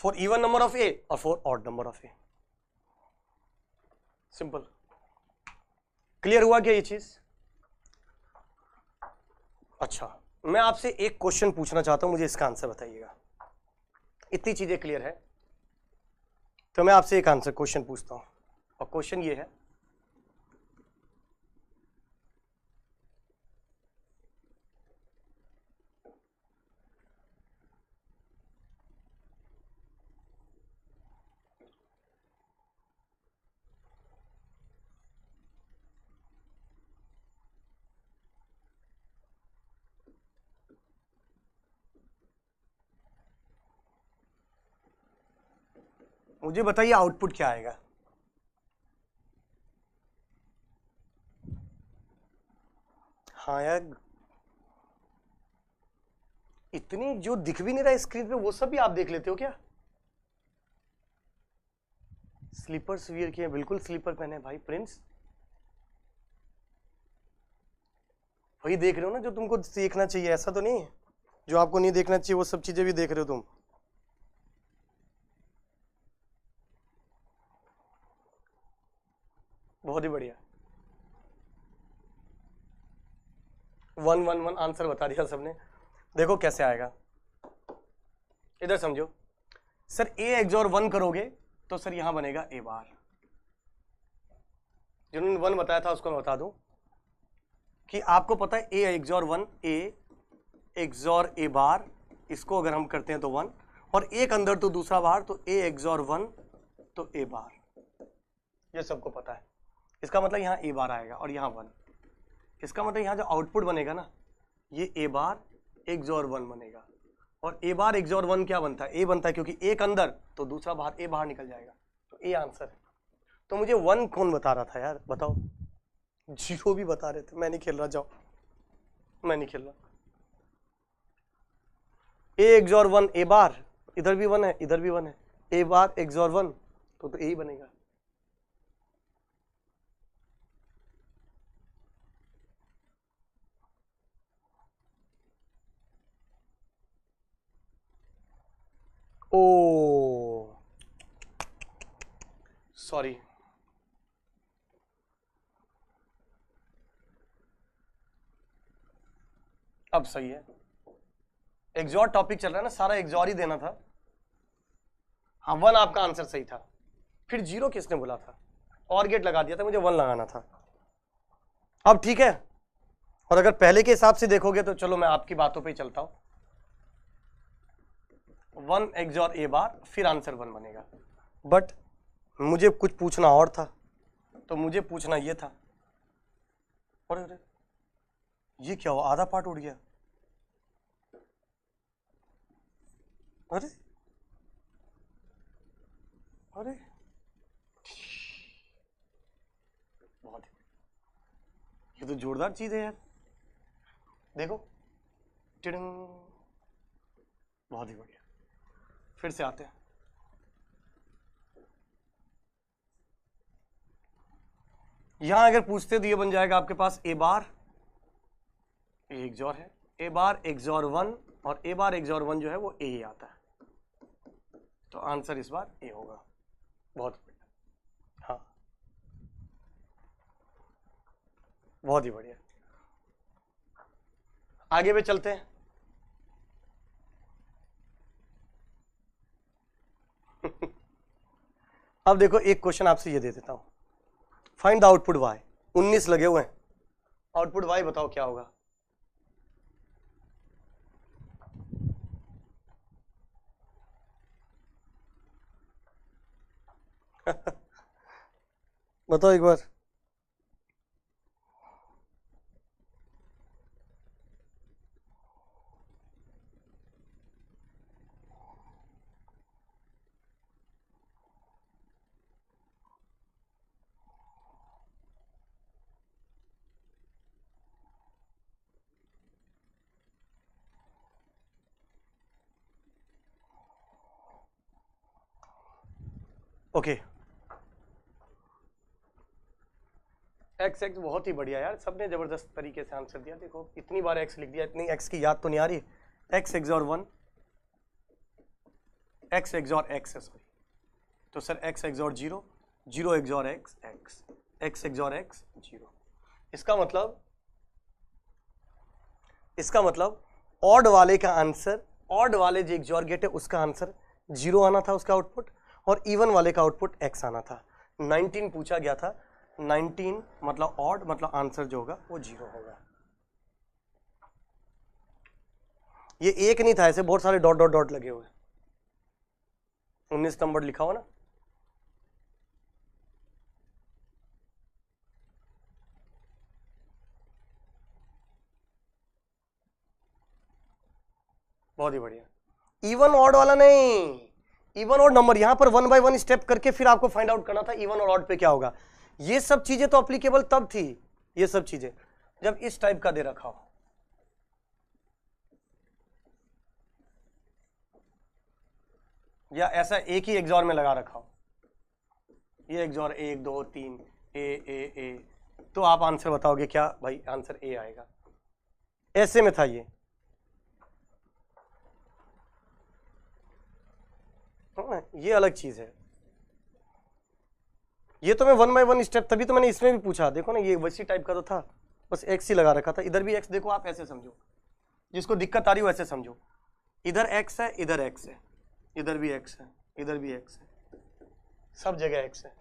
For even number of A और for odd number of A. Simple, clear हुआ क्या ये चीज? अच्छा, मैं आपसे एक क्वेश्चन पूछना चाहता हूं, मुझे इसका आंसर बताइएगा। इतनी चीजें क्लियर है तो मैं आपसे एक आंसर क्वेश्चन पूछता हूं, और क्वेश्चन ये है, मुझे बताइए आउटपुट क्या आएगा। हाँ यार, इतनी जो दिख भी नहीं रहा स्क्रीन पे वो सब भी आप देख लेते हो क्या? स्लीपर्स वियर किए, बिल्कुल स्लीपर पहने भाई प्रिंस, वही देख रहे हो ना जो तुमको देखना चाहिए, ऐसा तो नहीं है जो आपको नहीं देखना चाहिए वो सब चीजें भी देख रहे हो तुम। बहुत ही बढ़िया। 1 1 1 आंसर बता दिया सबने। देखो कैसे आएगा, इधर समझो सर, ए XOR 1 करोगे तो सर यहां बनेगा ए बार। जिन्होंने 1 बताया था उसको मैं बता दूं कि आपको पता है ए XOR 1, ए XOR ए बार, इसको अगर हम करते हैं तो 1, और एक अंदर तो दूसरा बार, तो ए XOR 1 तो ए बार, ये सबको पता है। इसका मतलब यहाँ ए बार आएगा और यहाँ 1। इसका मतलब यहाँ जो आउटपुट बनेगा ना, ये ए बार XOR 1 बनेगा। और ए बार XOR 1 क्या बनता है? ए बनता है, क्योंकि एक अंदर तो दूसरा बाहर, ए बाहर निकल जाएगा, तो ए आंसर है। तो मुझे 1 कौन बता रहा था यार, बताओ? 0 भी बता रहे थे। मैं नहीं खेल रहा, जाओ, मैं नहीं खेल रहा। ए XOR 1 ए बार, इधर भी 1 है, इधर भी 1 है, ए बार XOR 1 तो ए ही बनेगा। ओ सॉरी, अब सही है। XOR टॉपिक चल रहा है ना, सारा XOR ही देना था। हाँ 1 आपका आंसर सही था। फिर 0 किसने बोला था? और गेट लगा दिया था, मुझे 1 लगाना था। अब ठीक है। और अगर पहले के हिसाब से देखोगे तो चलो मैं आपकी बातों पे ही चलता हूं। 1 XOR ए बार, फिर आंसर 1 बनेगा। बट मुझे कुछ पूछना और था, तो मुझे पूछना ये था, अरे ये क्या हुआ, आधा पार्ट उड़ गया। अरे अरे बहुत, ये तो जोरदार चीज है यार, देखो, टिड़िंग, बहुत ही बढ़िया। फिर से आते हैं। यहां अगर पूछते तो ये बन जाएगा आपके पास ए बार, ए XOR है, ए बार XOR 1, और ए बार XOR 1 जो है वो ए ही आता है, तो आंसर इस बार ए होगा। बहुत बढ़िया, हाँ बहुत ही बढ़िया। आगे भी चलते हैं। अब देखो एक क्वेश्चन आपसे ये दे देता हूं, फाइंड द आउटपुट y। 19 लगे हुए हैं, आउटपुट y बताओ क्या होगा? बताओ एक बार। ओके, एक्स एक्स बहुत ही बढ़िया यार, सबने जबरदस्त तरीके से आंसर दिया। देखो इतनी बार एक्स लिख दिया, इतनी एक्स की याद तो नहीं आ रही। X XOR 1, x XOR x है, सॉरी, तो sir x XOR 0, 0 XOR x, x XOR x 0। इसका मतलब ऑड वाले का आंसर, ऑड वाले जो XOR गेट है उसका आंसर 0 आना था, उसका आउटपुट, और इवन वाले का आउटपुट x आना था। 19 पूछा गया था, 19 मतलब ऑड, मतलब आंसर जो होगा वो 0 होगा। ये एक नहीं था, ऐसे बहुत सारे डॉट डॉट डॉट लगे हुए। 19 नंबर लिखा हुआ ना, बहुत ही बढ़िया। इवन ऑड वाला नहीं, इवन ऑड नंबर, यहां पर 1 बाय 1 स्टेप करके फिर आपको फाइंड आउट करना था इवन और ऑड पे क्या होगा। ये सब चीजें तो अप्लीकेबल तब थी, ये सब चीजें जब इस टाइप का दे रखा हो। या ऐसा एक ही XOR में लगा रखा हो, ये XOR 1 2 3 ए, तो आप आंसर बताओगे क्या भाई? आंसर ए आएगा। ऐसे में था ये, ये अलग चीज है। ये तो मैं 1 बाय 1 स्टेप, तभी तो मैंने इसमें भी पूछा, देखो ना ये वैसी टाइप का तो था, बस एक्स ही लगा रखा था। इधर भी एक्स, देखो आप ऐसे समझो, जिसको दिक्कत आ रही हो ऐसे समझो, इधर एक्स है, इधर एक्स है, इधर भी एक्स है, इधर भी एक्स है, सब जगह एक्स है।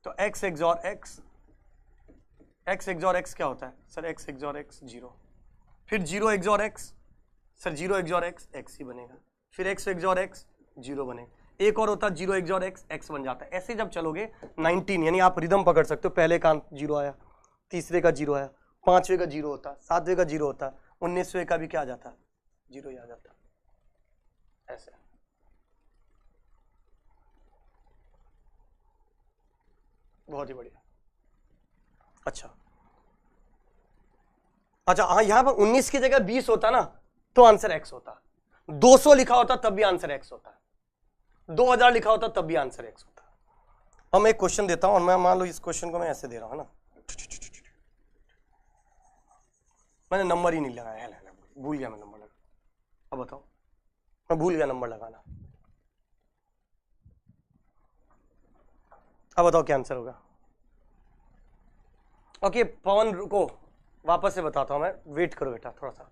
तो x XOR X, x XOR x क्या होता है सर? एक्स एक्सॉर एक्स 0, फिर 0 XOR X, sir 0 XOR X X ही बनेगा, फिर एक्स एक्सॉर एक्स 0 बनेगा, एक और होता है 0 एक्सॉर एक्स, एक्स बन जाता है। ऐसे जब चलोगे 19, यानी आप रिदम पकड़ सकते हो, पहले का 0 आया, तीसरे का 0 आया, 5वें का 0 होता, 7वें का 0 होता, 19वें का भी क्या आ जाता, 0 ही आ जाता, ऐसे। बहुत ही बढ़िया। अच्छा हाँ, यहां पर 19 की जगह 20 होता ना तो आंसर एक्स होता, 200 लिखा होता तब भी आंसर एक्स होता, 2000 लिखा होता तब भी आंसर एक्स होता। अब मैं एक क्वेश्चन देता हूं और मैं मान लो इस क्वेश्चन को मैं ऐसे दे रहा हूं ना, मैंने नंबर ही नहीं लगाया है, भूल गया मैं नंबर लगा। अब बताओ, मैं भूल गया नंबर लगाना, अब बताओ क्या आंसर होगा? ओके पवन रुको, वापस से बताता हूं मैं, वेट करो बेटा थोड़ा सा।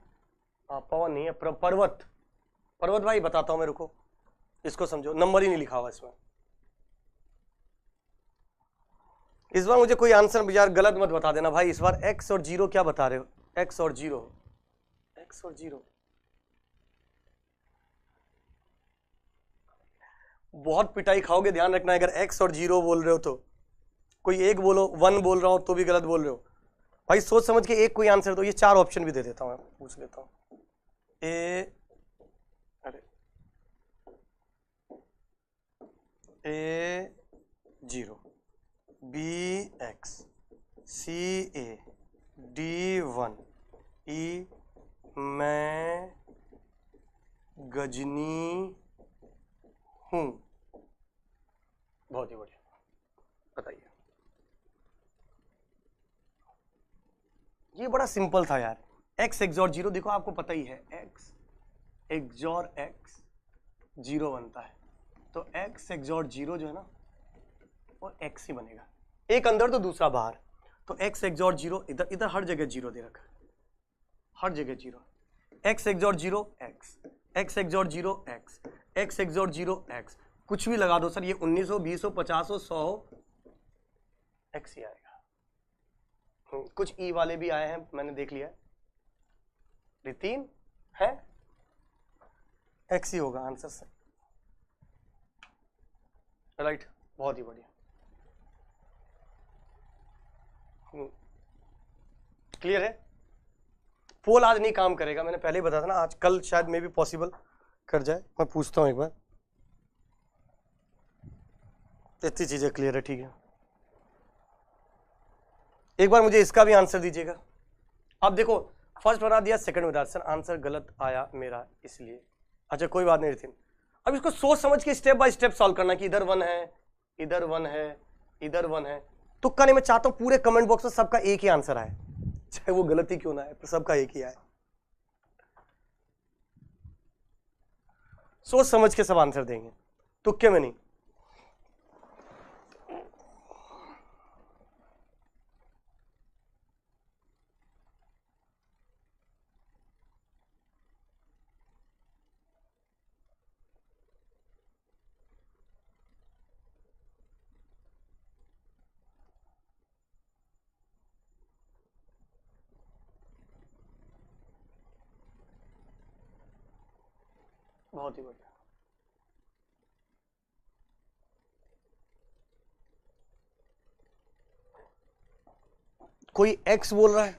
पवन नहीं है, पर्वत, पर्वत भाई बताता हूं मैं, रुको, इसको समझो, नंबर ही नहीं लिखा हुआ इसमें। इस बार मुझे कोई आंसर यार गलत मत बता देना भाई, इस बार एक्स और 0 क्या बता रहे हो? एक्स और 0, एक्स और 0 बहुत पिटाई खाओगे, ध्यान रखना। अगर एक्स और 0 बोल रहे हो तो कोई एक बोलो, 1 बोल रहा हो तो भी गलत बोल रहे हो भाई, सोच समझ के एक कोई आंसर दो। ये 4 ऑप्शन भी दे देता हूं, पूछ लेता हूं। ए 0, बी एक्स, सी ए, डी 1, ई मैं गजनी हूं। बहुत ही बढ़िया, बताइए। ये बड़ा सिंपल था यार, एक्स एक्सॉर 0, देखो आपको पता ही है, एक्स एक्सॉर एक्स 0 बनता है, तो एक्स एक्सॉर 0 जो है ना वो एक्स ही बनेगा, एक अंदर तो दूसरा बाहर। तो एक्स एक्सॉर 0, इधर इधर हर जगह 0 दे रखा है, हर जगह 0, x XOR 0 x, x XOR 0 x, x XOR 0 x, कुछ भी लगा दो सर, ये 19 हो, 20 हो, 50 हो, 100 हो, एक्स ही आएगा। कुछ ई वाले भी आए हैं, मैंने देख लिया, रितीन है, एक्स ही होगा आंसर से, राइट। बहुत ही बढ़िया, क्लियर है। पोल आज नहीं काम करेगा, मैंने पहले ही बताया था ना, आज कल शायद मे भी पॉसिबल कर जाए, मैं पूछता हूं एक बार। इतनी चीजें क्लियर है, ठीक है। एक बार मुझे इसका भी आंसर दीजिएगा। अब देखो, फर्स्ट बना दिया, सेकंड बता, सर आंसर गलत आया मेरा इसलिए, अच्छा कोई बात नहीं रितिन। अब इसको सोच समझ के स्टेप बाय स्टेप सॉल्व करना कि इधर 1 है, इधर 1 है, इधर 1 है। तुक्का नहीं, मैं चाहता हूं पूरे कमेंट बॉक्स में सबका एक ही आंसर आए, चाहे वो गलती क्यों ना है, पर सबका एक ही आए। सोच समझ के सब आंसर देंगे, तुक्के में नहीं। बहुत ही बढ़िया, कोई एक्स बोल रहा है,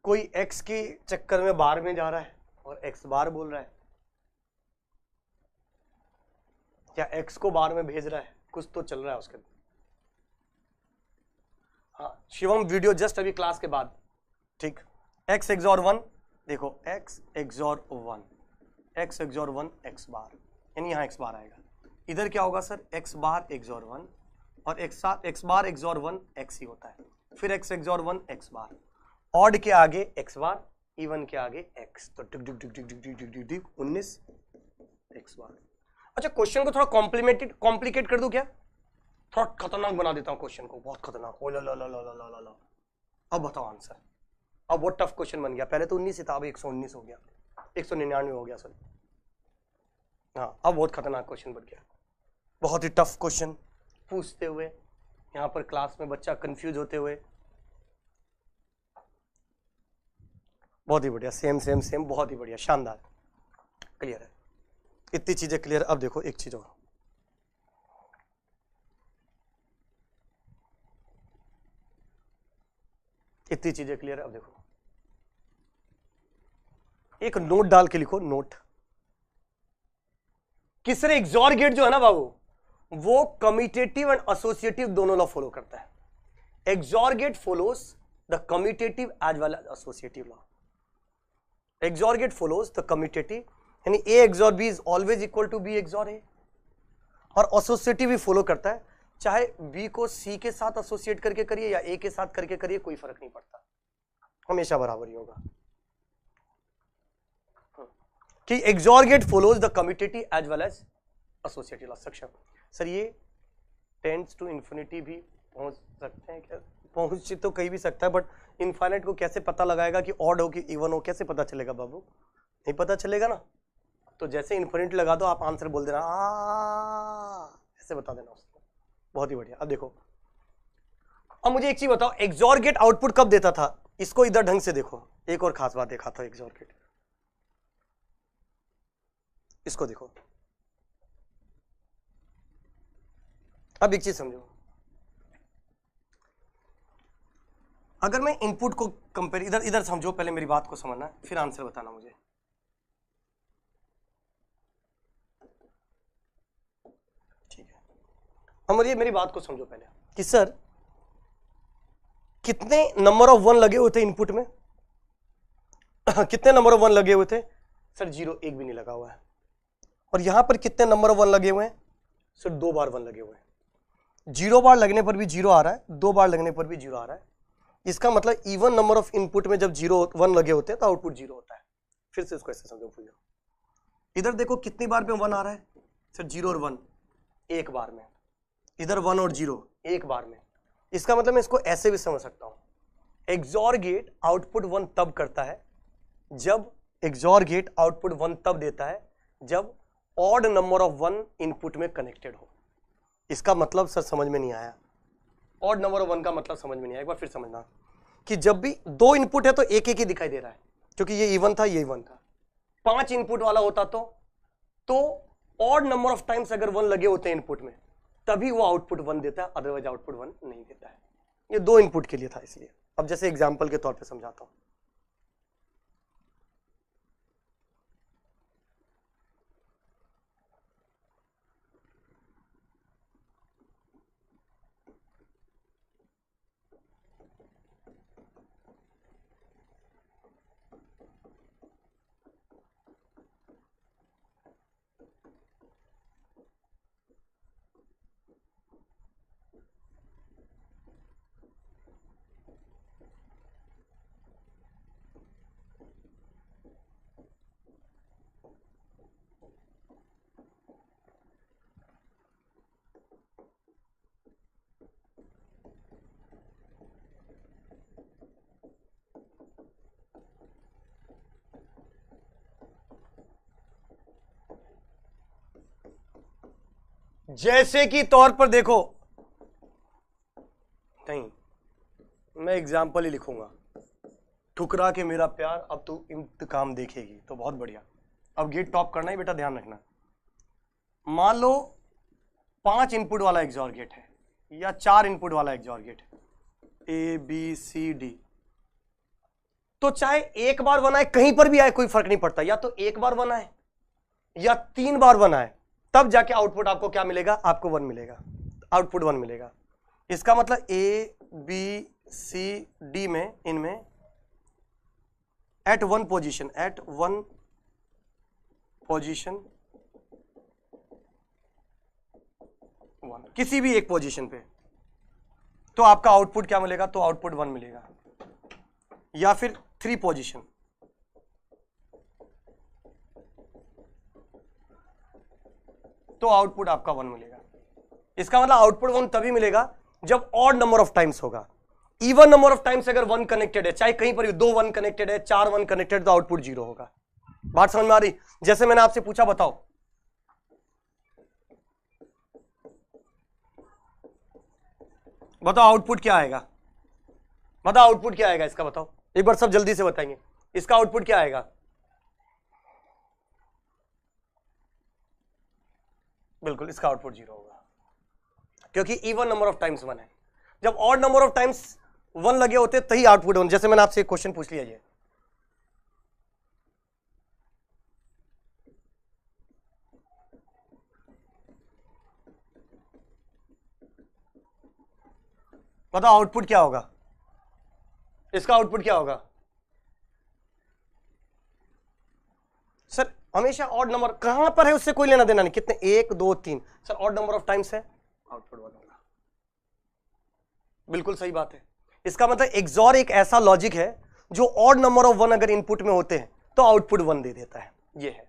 कोई एक्स के चक्कर में बार में जा रहा है और एक्स बार बोल रहा है, या एक्स को बार में भेज रहा है, कुछ तो चल रहा है उसके। हाँ शिवम, वीडियो जस्ट अभी क्लास के बाद, ठीक। एक्स एक्सॉर 1, देखो X XOR 1, X XOR 1 X bar, यानी यहाँ एक्स बार आएगा। इधर क्या होगा सर, एक्स बार एक्सॉर 1, और एक्स बार एक्सॉर 1 एक्स ही होता है, फिर एक्स एक्सॉर 1 एक्स बार, ऑड के आगे एक्स बार, इवन के आगे एक्स, तो टिक टिक टिक टिक टिक टिक टिक टिक 19 एक्स बार। अच्छा क्वेश्चन को थोड़ा कॉम्प्लिकेट कर दूं क्या? थोड़ा खतरनाक बना देता हूं क्वेश्चन को, बहुत खतरनाक। ओ ला ला ला ला ला ला ला। अब बताओ आंसर। अब वो टफ क्वेश्चन बन गया, पहले तो 19 था, अब 119 हो गया, 199 हो गया सॉरी। हाँ अब बहुत खतरनाक क्वेश्चन बन गया, बहुत ही टफ क्वेश्चन पूछते हुए यहां पर क्लास में बच्चा कंफ्यूज होते हुए। बहुत ही बढ़िया, सेम सेम सेम, बहुत ही बढ़िया, शानदार, क्लियर है, इतनी चीजें क्लियर। अब देखो एक चीज और, इतनी चीजें क्लियर है। अब देखो एक नोट डाल के लिखो, नोट किस तरह एक्सॉर गेट जो है ना बाबू, वो कम्यूटेटिव एंड एसोसिएटिव दोनों लॉ फॉलो करता है। XOR gate follows the commutative as well as associative law. XOR gate follows the commutative, यानी A XOR B is always equal to B XOR A, और एसोसिएटिव भी follow करता है, चाहे B को सी के साथ एसोसिएट करके करिए या ए के साथ करके करिए, कोई फर्क नहीं पड़ता, हमेशा बराबर ही होगा। कि XOR gate follows the commutative as well as associative law. Saksham sir ये टेंड्स टू इन्फिनिटी भी पहुंच सकते हैं क्या? पहुंच तो कहीं भी सकता है, बट इनफाइनाइट को कैसे पता लगाएगा कि ऑड हो कि इवन हो, कैसे पता चलेगा बाबू? नहीं पता चलेगा ना, तो जैसे इन्फिनिटी लगा दो आप आंसर बोल देना, ऐसे बता देना उसको। बहुत ही बढ़िया। अब देखो, अब मुझे एक चीज बताओ, एक्सॉर गेट आउटपुट कब देता था? इसको इधर ढंग से देखो, एक और खास बात देखा था एक्सॉर गेट, इसको देखो। अब एक चीज समझो, अगर मैं इनपुट को कंपेयर, इधर समझो, पहले मेरी बात को समझना फिर आंसर बताना मुझे। ठीक है, अब मुझे मेरी बात को समझो पहले कि सर कितने नंबर ऑफ 1 लगे हुए थे इनपुट में? कितने नंबर ऑफ 1 लगे हुए थे? सर 0 एक भी नहीं लगा हुआ है। और यहां पर कितने नंबर ऑफ 1 लगे हुए हैं? सर 2 बार 1 लगे हुए हैं। 0 बार लगने पर भी 0 आ रहा है, 2 बार लगने पर भी 0 आ रहा है। इसका मतलब इवन नंबर ऑफ इनपुट में जब 0 1 लगे होते हैं तो आउटपुट 0 होता है। फिर से इसको ऐसे समझो भूलो, इधर देखो कितनी बार पे 1 आ रहा है? सर 0 और 1 एक बार में, इधर 1 और 0 एक बार में। इसका मतलब मैं इसको ऐसे भी समझ सकता हूं, एक्सॉर गेट आउटपुट 1 तब करता है जब, एक्सॉर गेट आउटपुट 1 तब देता है जब ऑड नंबर ऑफ 1 इनपुट में कनेक्टेड हो। इसका मतलब सर समझ में नहीं आया, ऑड नंबर ऑफ 1 का मतलब समझ में नहीं आया, एक बार फिर समझना कि जब भी 2 इनपुट है तो एक एक ही दिखाई दे रहा है, क्योंकि ये इवन था, ये इवन था। 5 इनपुट वाला होता तो ऑड नंबर ऑफ टाइम्स अगर 1 लगे होते हैं इनपुट में तभी वो आउटपुट 1 देता है, अदरवाइज आउटपुट 1 नहीं देता है। ये 2 इनपुट के लिए था इसलिए। अब जैसे एग्जांपल के तौर पे समझाता हूं, जैसे कि तौर पर देखो, नहीं मैं एग्जाम्पल ही लिखूंगा, ठुकरा के मेरा प्यार अब तू इंतकाम देखेगी, तो बहुत बढ़िया। अब गेट टॉप करना ही बेटा, ध्यान रखना। मान लो 5 इनपुट वाला एक्सॉर गेट है या 4 इनपुट वाला एक्सॉर गेट है, ए बी सी डी, तो चाहे एक बार 1 आए, कहीं पर भी आए कोई फर्क नहीं पड़ता, या तो एक बार 1 आए या 3 बार 1 आए, तब जाके आउटपुट आपको क्या मिलेगा? आपको 1 मिलेगा, आउटपुट 1 मिलेगा। इसका मतलब ए बी सी डी में, इनमें एट वन पोजीशन वन, किसी भी एक पोजीशन पे, तो आपका आउटपुट क्या मिलेगा? तो आउटपुट 1 मिलेगा। या फिर 3 पोजीशन, तो आउटपुट आपका 1 मिलेगा। इसका मतलब आउटपुट 1 तभी मिलेगा जब ऑड नंबर ऑफ टाइम्स होगा। इवन नंबर ऑफ टाइम्स अगर 1 कनेक्टेड है, चाहे कहीं पर 2 1 कनेक्टेड है, 4 1 कनेक्टेड, तो आउटपुट 0 होगा। बात समझ में आ रही? जैसे मैंने आपसे पूछा, बताओ आउटपुट क्या आएगा, बताओ आउटपुट क्या आएगा इसका, बताओ एक बार, सब जल्दी से बताएंगे इसका आउटपुट क्या आएगा। बिल्कुल इसका आउटपुट 0 होगा, क्योंकि इवन नंबर ऑफ टाइम्स 1 है। जब ऑड नंबर ऑफ टाइम्स 1 लगे होते तही आउटपुट 1। जैसे मैंने आपसे एक क्वेश्चन पूछ लिया, ये बताओ आउटपुट क्या होगा, इसका आउटपुट क्या होगा। सर हमेशा ऑड नंबर कहां पर है उससे कोई लेना देना नहीं, कितने 1 2 3, sir odd number of times है, आउटपुट 1 होगा। बिल्कुल सही बात है। इसका मतलब एक्सॉर एक ऐसा लॉजिक है जो ऑड नंबर ऑफ 1 अगर इनपुट में होते हैं तो आउटपुट 1 दे देता है, ये है।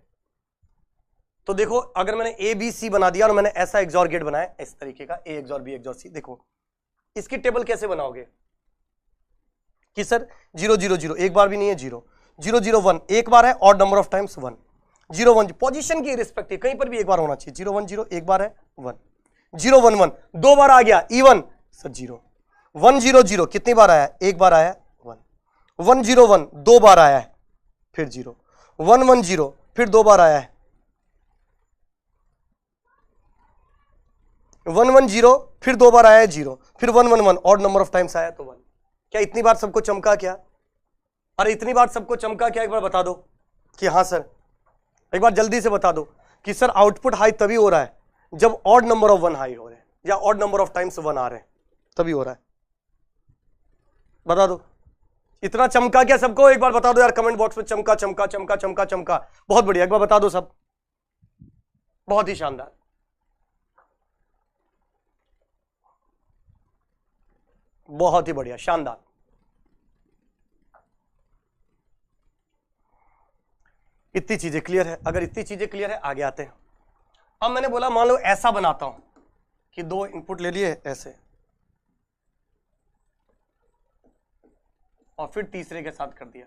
तो देखो अगर मैंने ए बी सी बना दिया और मैंने ऐसा एक्सॉर गेट बनाया इस तरीके का, ए एक्सॉर बी एक्सॉर सी, देखो इसकी टेबल कैसे बनाओगे कि सर 0 0 0 एक बार भी नहीं है, 0 0 0 1 एक बार है, odd number of times 1 0 1 position की रिस्पेक्टिव कहीं पर भी एक बार होना चाहिए। 0 1 0 एक बार है 1, 0 1 1 दो बार आ गया इवन, सर 0 1 0 0 कितनी बार आया, एक बार आया 1, 1 0 1 दो बार आया है, फिर 0 1 1 0 फिर दो बार आया है, 1 1 0 फिर दो बार आया है 0, फिर 1 1 1 ऑड नंबर ऑफ टाइम्स आया तो 1। क्या इतनी बार सबको चमका क्या? अरे इतनी बार सबको चमका क्या, एक बार बता दो कि हाँ सर, एक बार जल्दी से बता दो कि सर आउटपुट हाई तभी हो रहा है जब ऑड नंबर ऑफ 1 हाई हो रहे हैं या ऑड नंबर ऑफ टाइम्स 1 आ रहे हैं, तभी हो रहा है। बता दो इतना चमका क्या सबको, एक बार बता दो यार कमेंट बॉक्स में, चमका चमका चमका चमका चमका, बहुत बढ़िया, एक बार बता दो सब, बहुत ही शानदार। बहुत ही बढ़िया, शानदार। इतनी चीजें क्लियर है? अगर इतनी चीजें क्लियर है आगे आते हैं। अब मैंने बोला मान लो ऐसा बनाता हूं कि 2 इनपुट ले लिए ऐसे और फिर तीसरे के साथ कर दिया,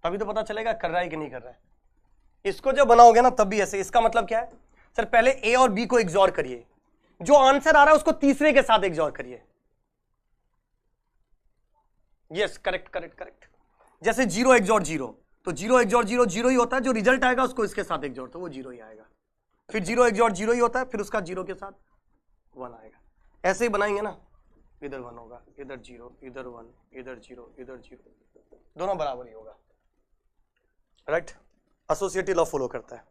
तभी तो पता चलेगा कर रहा है कि नहीं कर रहा है। इसको जब बनाओगे ना तब भी ऐसे। इसका मतलब क्या है सर, पहले ए और बी को एक्सॉर करिए, जो आंसर आ रहा है उसको तीसरे के साथ एक्सॉर करिए। Yes correct correct correct. जैसे 0 एक्सॉर 0, तो 0 एक्सॉर 0 0 ही होता है, जो रिजल्ट आएगा उसको इसके साथ एक्सॉर तो वो 0 ही आएगा। फिर 0 एक्सॉर 0 ही होता है, फिर उसका 0 के साथ 1 आएगा। ऐसे ही बनाएंगे ना, इधर 1 होगा, इधर 0, इधर 1, इधर 0, इधर 0, दोनों बराबर ही होगा। राइट, एसोसिएटिव लॉ फॉलो करता है,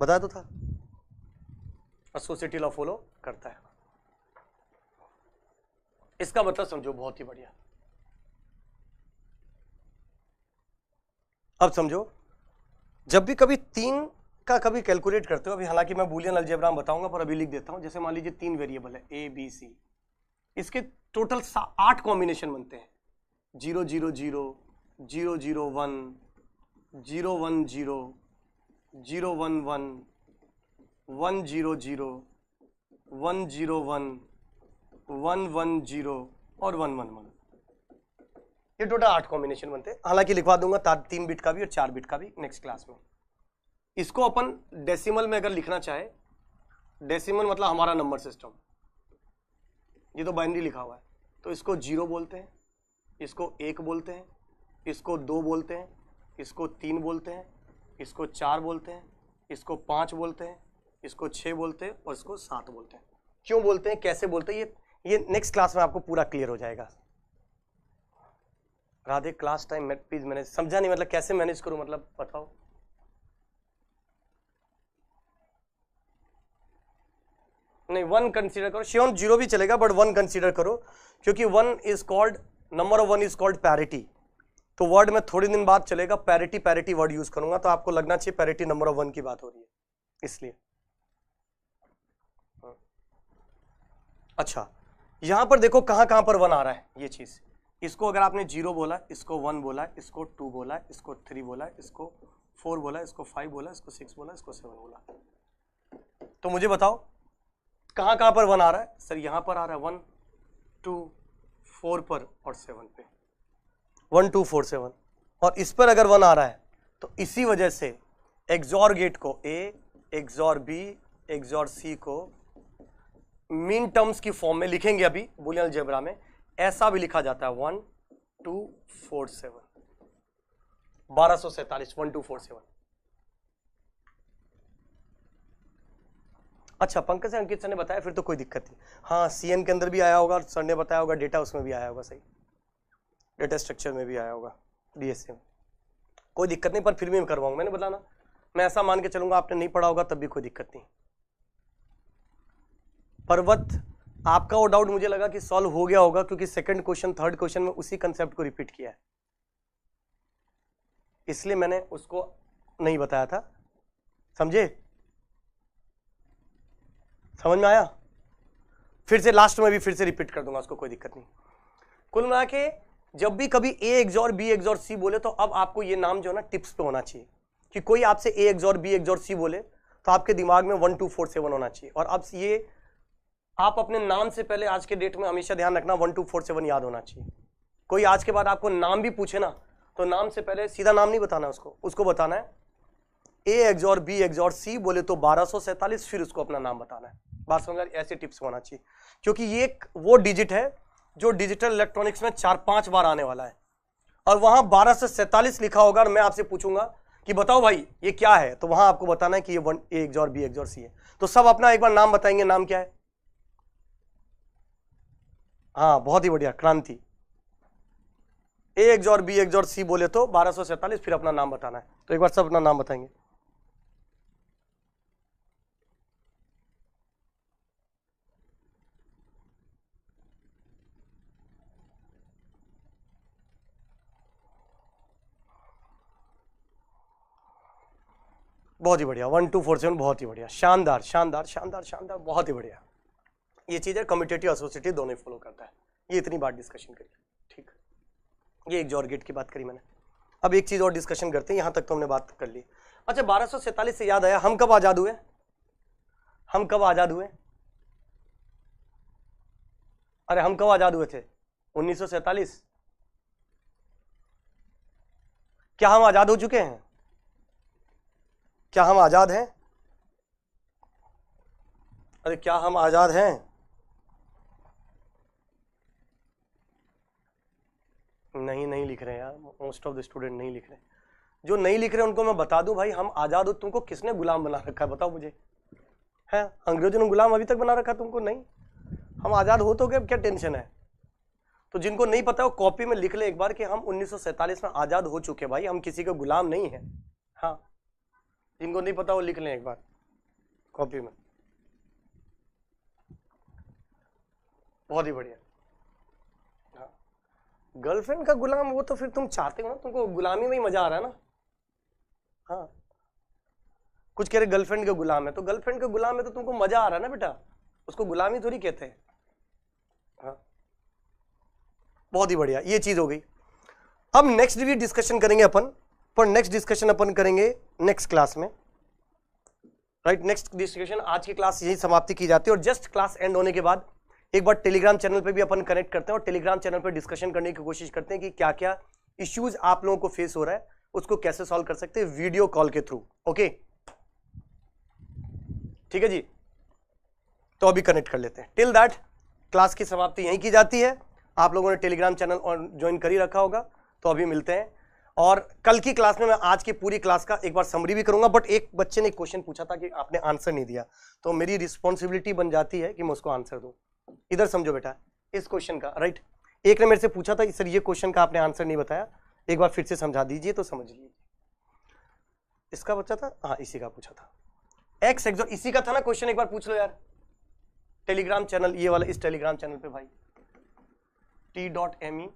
बताया तो था, एसोसिएटिव लॉ फॉलो करता है। इसका मतलब समझो, बहुत ही बढ़िया। अब समझो, जब भी कभी 3 का कभी कैलकुलेट करते हो, अभी हालांकि मैं बूलियन अलजेब्रा में बताऊंगा पर अभी लिख देता हूं। जैसे मान लीजिए 3 वेरिएबल है ए बी सी, इसके टोटल 8 कॉम्बिनेशन बनते हैं। 0 0 0 0 0 1 0 1 0 0 1 1 1 0 0 1 0 1 1 1 0 और 1 1 1, ये टोटल 8 कॉम्बिनेशन बनते हैं। हालांकि लिखवा दूंगा 3 बिट का भी और 4 बिट का भी नेक्स्ट क्लास में। इसको अपन डेसिमल में अगर लिखना चाहे, डेसिमल मतलब हमारा नंबर सिस्टम, ये तो बाइनरी लिखा हुआ है, तो इसको 0 बोलते हैं, इसको 1 बोलते हैं, इसको 2 बोलते हैं, इसको 3 बोलते हैं, इसको 4 बोलते हैं, इसको 5 बोलते हैं, इसको 6 बोलते हैं और इसको 7 बोलते हैं। क्यों बोलते हैं, कैसे बोलते हैं, ये नेक्स्ट क्लास में आपको पूरा क्लियर हो जाएगा। राधे क्लास टाइम प्लीज, मैंने समझा नहीं, मतलब कैसे मैनेज करूं, मतलब बताओ। नहीं 1 कंसीडर करो, श्योर 0 भी चलेगा बट 1 कंसीडर करो, क्योंकि 1 is called, number of 1 is called parity. तो वर्ड में थोड़ी दिन बाद चलेगा, पैरिटी पैरिटी वर्ड यूज करूंगा, तो आपको लगना चाहिए पैरिटी नंबर ऑफ 1 की बात हो रही है, इसलिए। अच्छा यहां पर देखो कहां कहां पर 1 आ रहा है ये चीज। इसको अगर आपने 0 बोला, इसको 1 बोला, इसको 2 बोला, इसको 3 बोला, इसको 4 बोला, इसको 5 बोला, इसको 6 बोला, इसको 7 बोला, तो मुझे बताओ कहां कहां पर 1 आ रहा है? सर यहां पर आ रहा है 1 2 4 पर और 7 पे, 1 2 4 7, और इस पर अगर 1 आ रहा है तो इसी वजह से एक्सॉर गेट को A XOR B XOR C को मीन टर्म्स की फॉर्म में लिखेंगे अभी बूलियन अलजेब्रा में, ऐसा भी लिखा जाता है 1 2 4 7, 1247 1 2 4 7। अच्छा पंकज से अंकित सर ने बताया, फिर तो कोई दिक्कत नहीं। हाँ CN के अंदर भी आया होगा, सर ने बताया होगा, डेटा उसमें भी आया होगा, सही डेटा स्ट्रक्चर में भी आया होगा, DSA में, कोई दिक्कत नहीं, पर फिर भी मैं करवाऊंगा, मैंने बताना, मैं ऐसा मान के चलूंगा आपने नहीं पढ़ा होगा तब भी कोई दिक्कत नहीं। पर्वत आपका वो डाउट मुझे लगा कि सॉल्व हो गया होगा, क्योंकि सेकंड क्वेश्चन थर्ड क्वेश्चन में उसी कंसेप्ट को रिपीट किया है, इसलिए मैंने उसको नहीं बताया था, समझे? समझ में आया? फिर से लास्ट में भी फिर से रिपीट कर दूंगा उसको, कोई दिक्कत नहीं। कुल मिला के जब भी कभी A XOR B XOR C बोले तो अब आपको ये नाम जो है ना टिप्स पे होना चाहिए, कि कोई आपसे A XOR B XOR C बोले तो आपके दिमाग में 1 2 4 7 होना चाहिए, और अब ये आप अपने नाम से पहले आज के डेट में हमेशा ध्यान रखना 1 2 4 7 याद होना चाहिए। कोई आज के बाद आपको नाम भी पूछे ना तो नाम से पहले सीधा नाम नहीं बताना उसको बताना है A XOR B XOR C बोले तो 1247, फिर उसको अपना नाम बताना है। बात समझ आ रही? ऐसे टिप्स होना चाहिए, क्योंकि ये एक वो डिजिट है जो डिजिटल इलेक्ट्रॉनिक्स में 4-5 बार आने वाला है, और वहां 1247 लिखा होगा और मैं आपसे पूछूंगा कि बताओ भाई ये क्या है, तो वहां आपको बताना है कि ये A XOR B XOR C है। तो सब अपना एक बार नाम बताएंगे, नाम क्या है? हाँ बहुत ही बढ़िया, क्रांति। A XOR B XOR C बोले तो 1247, फिर अपना नाम बताना है, तो एक बार सब अपना नाम बताएंगे। बहुत ही बढ़िया, 1 2 4 7, बहुत ही बढ़िया, शानदार शानदार शानदार शानदार, बहुत ही बढ़िया। ये चीज है कम्यूटेटिव एसोसिएटिव दोनों ही फॉलो करता है, ये इतनी बार डिस्कशन करी, ठीक। ये एक जॉर्गेट की बात करी मैंने, अब एक चीज और डिस्कशन करते हैं, यहां तक तो हमने बात कर ली। अच्छा 1247 से याद आया, हम कब आजाद हुए? हम कब आजाद हुए? अरे हम कब आजाद हुए थे? 1947। क्या हम आजाद हो चुके हैं? क्या हम आजाद हैं? अरे क्या हम आजाद हैं? नहीं लिख रहे यार, मोस्ट ऑफ द स्टूडेंट नहीं लिख रहे। जो नहीं लिख रहे उनको मैं बता दूं, भाई हम आजाद हो, तुमको किसने गुलाम बना रखा है बताओ मुझे? है अंग्रेजों ने गुलाम अभी तक बना रखा तुमको? नहीं, हम आजाद हो तो क्या टेंशन है? तो जिनको नहीं पता वो कॉपी में लिख ले एक बार कि हम 1947 में आजाद हो चुके, भाई हम किसी के गुलाम नहीं है। हाँ जिनको नहीं पता वो लिख लें एक बार कॉपी में, बहुत ही बढ़िया। हाँ गर्लफ्रेंड का गुलाम, वो तो फिर तुम चाहते हो ना, तुमको गुलामी में ही मजा आ रहा है ना। हाँ कुछ कह रहे गर्लफ्रेंड के गुलाम है, तो गर्लफ्रेंड के गुलाम है तो तुमको मजा आ रहा है ना बेटा, उसको गुलामी थोड़ी कहते हैं। हाँ बहुत ही बढ़िया, ये चीज हो गई। अब नेक्स्ट भी डिस्कशन करेंगे अपन, पर नेक्स्ट डिस्कशन अपन करेंगे नेक्स्ट क्लास में, राइट। नेक्स्ट डिस्कशन, आज की क्लास यही समाप्ति की जाती है, और जस्ट क्लास एंड होने के बाद एक बार टेलीग्राम चैनल पे भी अपन कनेक्ट करते हैं और टेलीग्राम चैनल पे डिस्कशन करने की कोशिश करते हैं कि क्या क्या इश्यूज आप लोगों को फेस हो रहा है, उसको कैसे सॉल्व कर सकते हैं वीडियो कॉल के थ्रू। ओके ठीक है जी, तो अभी कनेक्ट कर लेते हैं। टिल दैट क्लास की समाप्ति यहीं की जाती है। आप लोगों ने टेलीग्राम चैनल ज्वाइन कर ही रखा होगा, तो अभी मिलते हैं। और कल की क्लास में मैं आज की पूरी क्लास का एक बार समरी भी करूंगा, बट एक बच्चे ने क्वेश्चन पूछा था कि आपने आंसर नहीं दिया, तो मेरी रिस्पॉन्सिबिलिटी बन जाती है कि मैं उसको आंसर दूं। इधर समझो बेटा इस क्वेश्चन का, राइट। एक ने मेरे से पूछा था सर ये क्वेश्चन का आपने आंसर नहीं बताया, एक बार फिर से समझा दीजिए, तो समझ लीजिए। इसका बच्चा था, हाँ इसी का पूछा था, एक्स एक्सॉर, इसी का था ना क्वेश्चन, एक बार पूछ लो यार टेलीग्राम चैनल, ये वाला इस टेलीग्राम चैनल पे भाई t.me,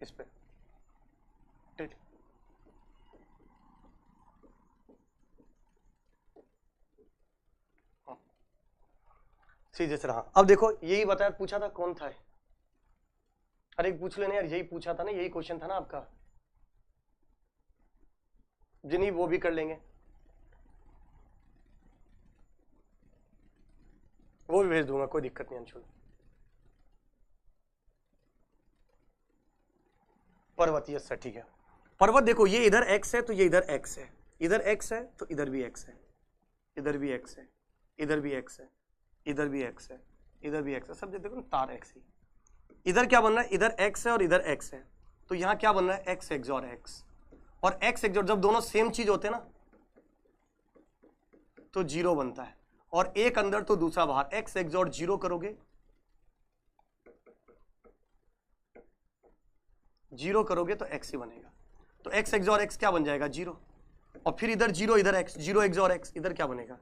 इस पे ठीक। सीधे से रहा। अब देखो यही बताया, पूछा था कौन था, अरे पूछ लेना यार, यही पूछा था ना, यही क्वेश्चन था ना आपका, जिन्हीं वो भी कर लेंगे, वो भी भेज दूंगा, कोई दिक्कत नहीं अंशुल। पर्वत, यस सर ठीक है। पर्वत देखो ये इधर x है तो ये इधर x है, इधर x है तो इधर भी x है, इधर भी x है, इधर भी x है, इधर भी x है, इधर भी x है, सब देखो तार x ही। इधर क्या बन रहा है, इधर x है और इधर x है, तो यहां क्या बन रहा है, x XOR x, और x XOR जब दोनों सेम चीज होते हैं ना तो 0 बनता है, और एक अंदर तो दूसरा बाहर, x XOR 0 करोगे, 0 करोगे तो x ही बनेगा, तो x XOR x क्या बन जाएगा 0, और फिर इधर 0 इधर x, 0 XOR x इधर क्या बनेगा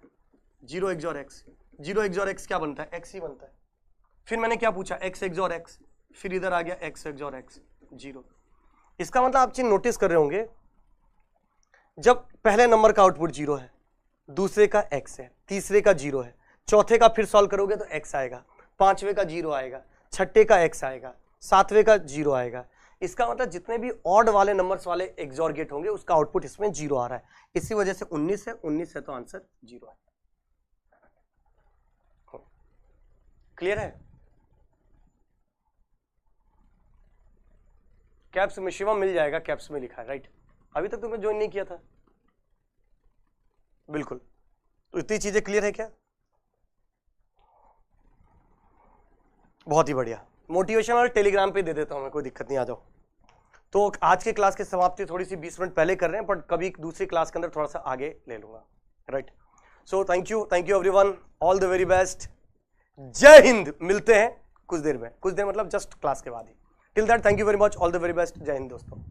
0 XOR x, 0 XOR x क्या बनता है x ही बनता है। फिर मैंने क्या पूछा x XOR x, फिर इधर आ गया x XOR x 0। इसका मतलब आप चीज नोटिस कर रहे होंगे, जब पहले नंबर का आउटपुट 0 है, दूसरे का x है, तीसरे का 0 है, चौथे का फिर सॉल्व करोगे तो x आएगा, पांचवे का 0 आएगा, छठे का x आएगा, सातवें का 0 आएगा। इसका मतलब जितने भी ऑड वाले नंबर्स वाले एक्सॉर गेट होंगे उसका आउटपुट इसमें 0 आ रहा है, इसी वजह से 19 है, 19 है तो आंसर 0 है। क्लियर है? कैप्स में शिवम मिल जाएगा, कैप्स में लिखा है राइट, अभी तक तुमने ज्वाइन नहीं किया था, बिल्कुल। तो इतनी चीजें क्लियर है क्या? बहुत ही बढ़िया। मोटिवेशन और टेलीग्राम पे दे देता हूं मैं, कोई दिक्कत नहीं, आ जाओ। तो आज के क्लास की समाप्ति थोड़ी सी 20 मिनट पहले कर रहे हैं, पर कभी दूसरी क्लास के अंदर थोड़ा सा आगे ले लूंगा, right. So thank you everyone, all the very best, जय हिंद। मिलते हैं कुछ देर में, कुछ देर मतलब जस्ट क्लास के बाद ही। Till that thank you very much, all the very best, जय हिंद दोस्तों।